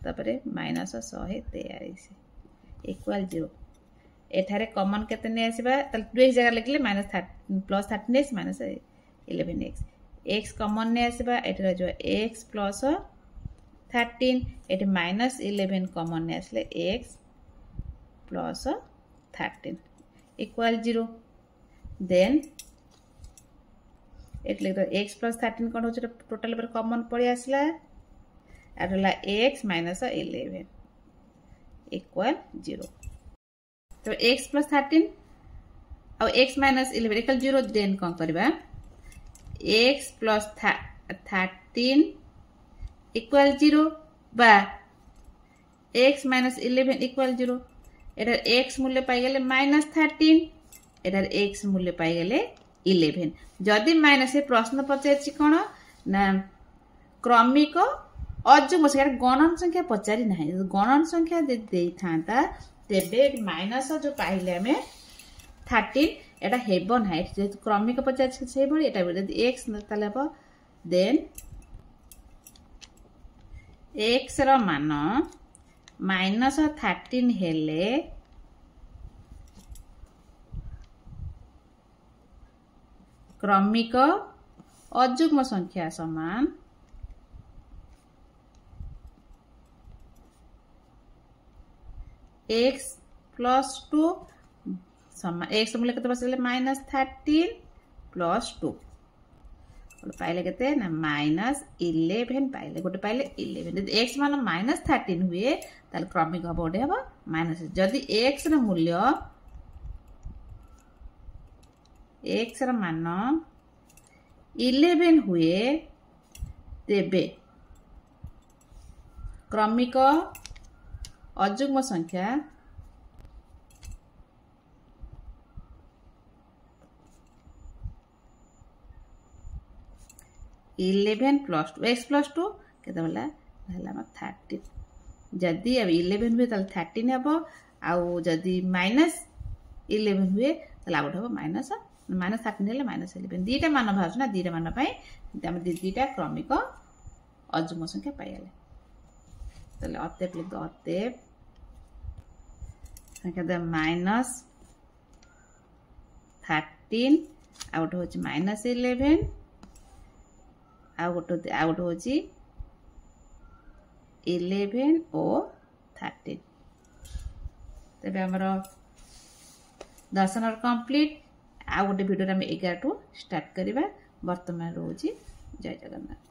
तापरे माइनस 143 इक्वल 0 एठारे कॉमन केते ने आसीबा त 2x जगह लिखले minus plus 13x minus 11x x common ने आसीबा एठरा जो x प्लस 13 एट माइनस 11 कॉमन ने आसले x प्लस 13 इक्वल 0 देन एट लिख दो x प्लस 13 कोन होछ टोटल पर कॉमन पड़ी आसला एटला x माइनस 11 इक्वल 0 तो x प्लस 13 और x माइनस 11 इक्वल 0 देन कोन करबा x प्लस 13 इक्वल 0 बा x माइनस 11 इक्वल 0 एटार x मूल्य पाई गेले माइनस 13 एटार x मूल्य पाई गेले 11 जदि माइनस ए प्रश्न पचारछि कोन ना क्रमिक अजुग्म संख्या गणन संख्या पचारि नाही गणन संख्या दे देई थांता तेबे माइनस जो पाइले हमें 13 एटा हेबो नाही जेतु क्रमिक पचारछि से बळी एटा यदि x ताले हबो देन x रो मान माइनस 13 हेले क्रमिक अजुग्म संख्या समान x प्लस 2 समान x मूल्य केते बसले माइनस 13 प्लस 2 पाइले केते ना माइनस 11 पाइले गोटे पाइले 11 यदि x मान माइनस 13 हुए ताल क्रमिक हबो ओडे हबो माइनस जदि x र मूल्य x र मान 11 हुए तेबे क्रमिक अजुग्म संख्या प्लस 2 x प्लस 2 केते बोला हला 13 जदि अब 11 हुए ताल 13 हबो आउ जदि माइनस 11 हुए ताल आउट हबो माइनस 13 हेले माइनस 11 दीटा मान भाउछ ना दीटा मान पई हम दीटा क्रमिक अजुग्म संख्या पाई गेले ताले अतेप लिख दो अतेप संख्या द माइनस 13 आउट होच माइनस 11 आउ गोटे हूँ 11 और 13 तेरे आमर दर्शन कंप्लीट आउ गोटे भिडियो 11 टू स्टार्ट करवा बर्तमान रोजी जय जगन्नाथ।